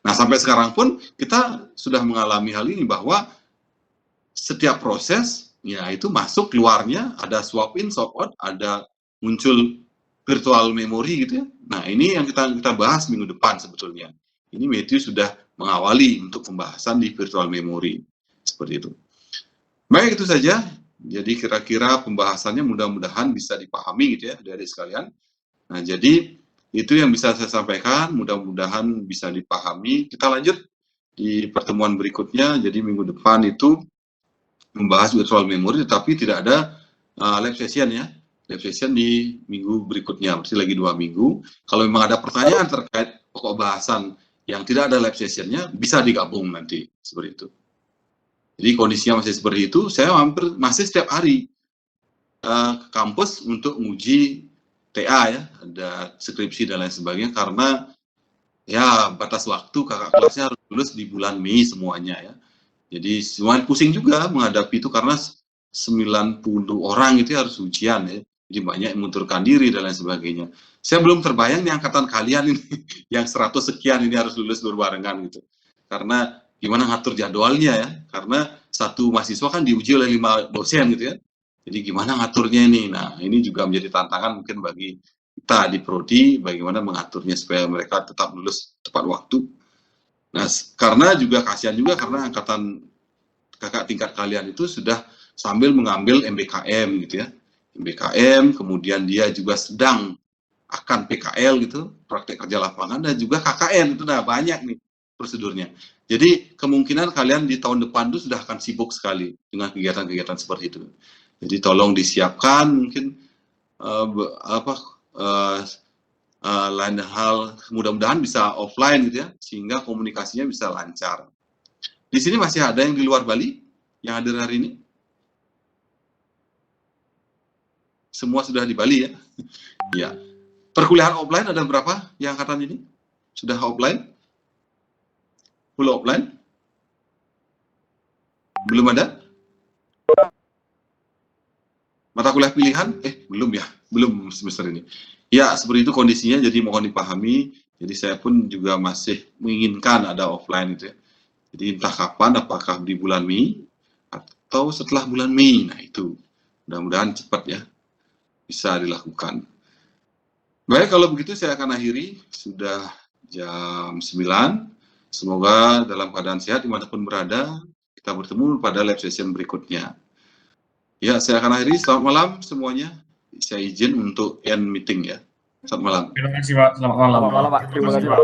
Nah sampai sekarang pun kita sudah mengalami hal ini bahwa setiap proses ya itu masuk keluarnya ada swap in swap out, ada muncul virtual memory gitu ya. Nah ini yang kita bahas minggu depan sebetulnya. Ini Matthew sudah mengawali untuk pembahasan di virtual memory seperti itu. Baik, itu saja. Jadi kira-kira pembahasannya mudah-mudahan bisa dipahami gitu ya dari sekalian. Nah, jadi itu yang bisa saya sampaikan, mudah-mudahan bisa dipahami. Kita lanjut di pertemuan berikutnya, jadi minggu depan itu membahas virtual memory, tetapi tidak ada live session ya. Live session di minggu berikutnya, berarti lagi 2 minggu. Kalau memang ada pertanyaan terkait pokok bahasan yang tidak ada live sessionnya, bisa digabung nanti, seperti itu. Jadi kondisinya masih seperti itu, saya masih setiap hari ke kampus untuk menguji TA ya, ada skripsi dan lain sebagainya, karena ya batas waktu kakak kelasnya harus lulus di bulan Mei semuanya ya. Jadi semuanya pusing juga menghadapi itu karena 90 orang itu harus ujian ya. Jadi banyak yang mengundurkan diri dan lain sebagainya. Saya belum terbayang nih angkatan kalian ini yang 100 sekian ini harus lulus berbarengan gitu. Karena gimana ngatur jadwalnya ya, karena satu mahasiswa kan diuji oleh 5 dosen gitu ya. Jadi gimana ngaturnya ini? Nah, ini juga menjadi tantangan mungkin bagi kita di Prodi, bagaimana mengaturnya supaya mereka tetap lulus tepat waktu. Nah, karena juga kasihan juga karena angkatan kakak tingkat kalian itu sudah sambil mengambil MBKM gitu ya. MBKM, kemudian dia juga sedang akan PKL gitu, praktek kerja lapangan, dan juga KKN, itu udah banyak nih prosedurnya. Jadi kemungkinan kalian di tahun depan itu sudah akan sibuk sekali dengan kegiatan-kegiatan seperti itu. Jadi tolong disiapkan mungkin lain hal, mudah-mudahan bisa offline gitu ya, sehingga komunikasinya bisa lancar. Di sini masih ada yang di luar Bali yang hadir hari ini? Semua sudah di Bali ya? Ya. Perkuliahan offline ada berapa yang angkatan ini? Sudah offline? Full offline? Belum ada? Mata kuliah pilihan? Belum ya? Belum semester ini. Ya, seperti itu kondisinya, jadi mohon dipahami. Jadi saya pun juga masih menginginkan ada offline itu ya. Jadi entah kapan, apakah di bulan Mei atau setelah bulan Mei. Nah itu, mudah-mudahan cepat ya, bisa dilakukan. Baik, kalau begitu saya akan akhiri, sudah jam 9. Semoga dalam keadaan sehat dimanapun berada, kita bertemu pada live session berikutnya. Ya, saya akan akhiri, selamat malam semuanya. Saya izin untuk end meeting ya. Selamat malam. Terima kasih Pak, selamat malam. Selamat malam Pak, terima kasih Pak.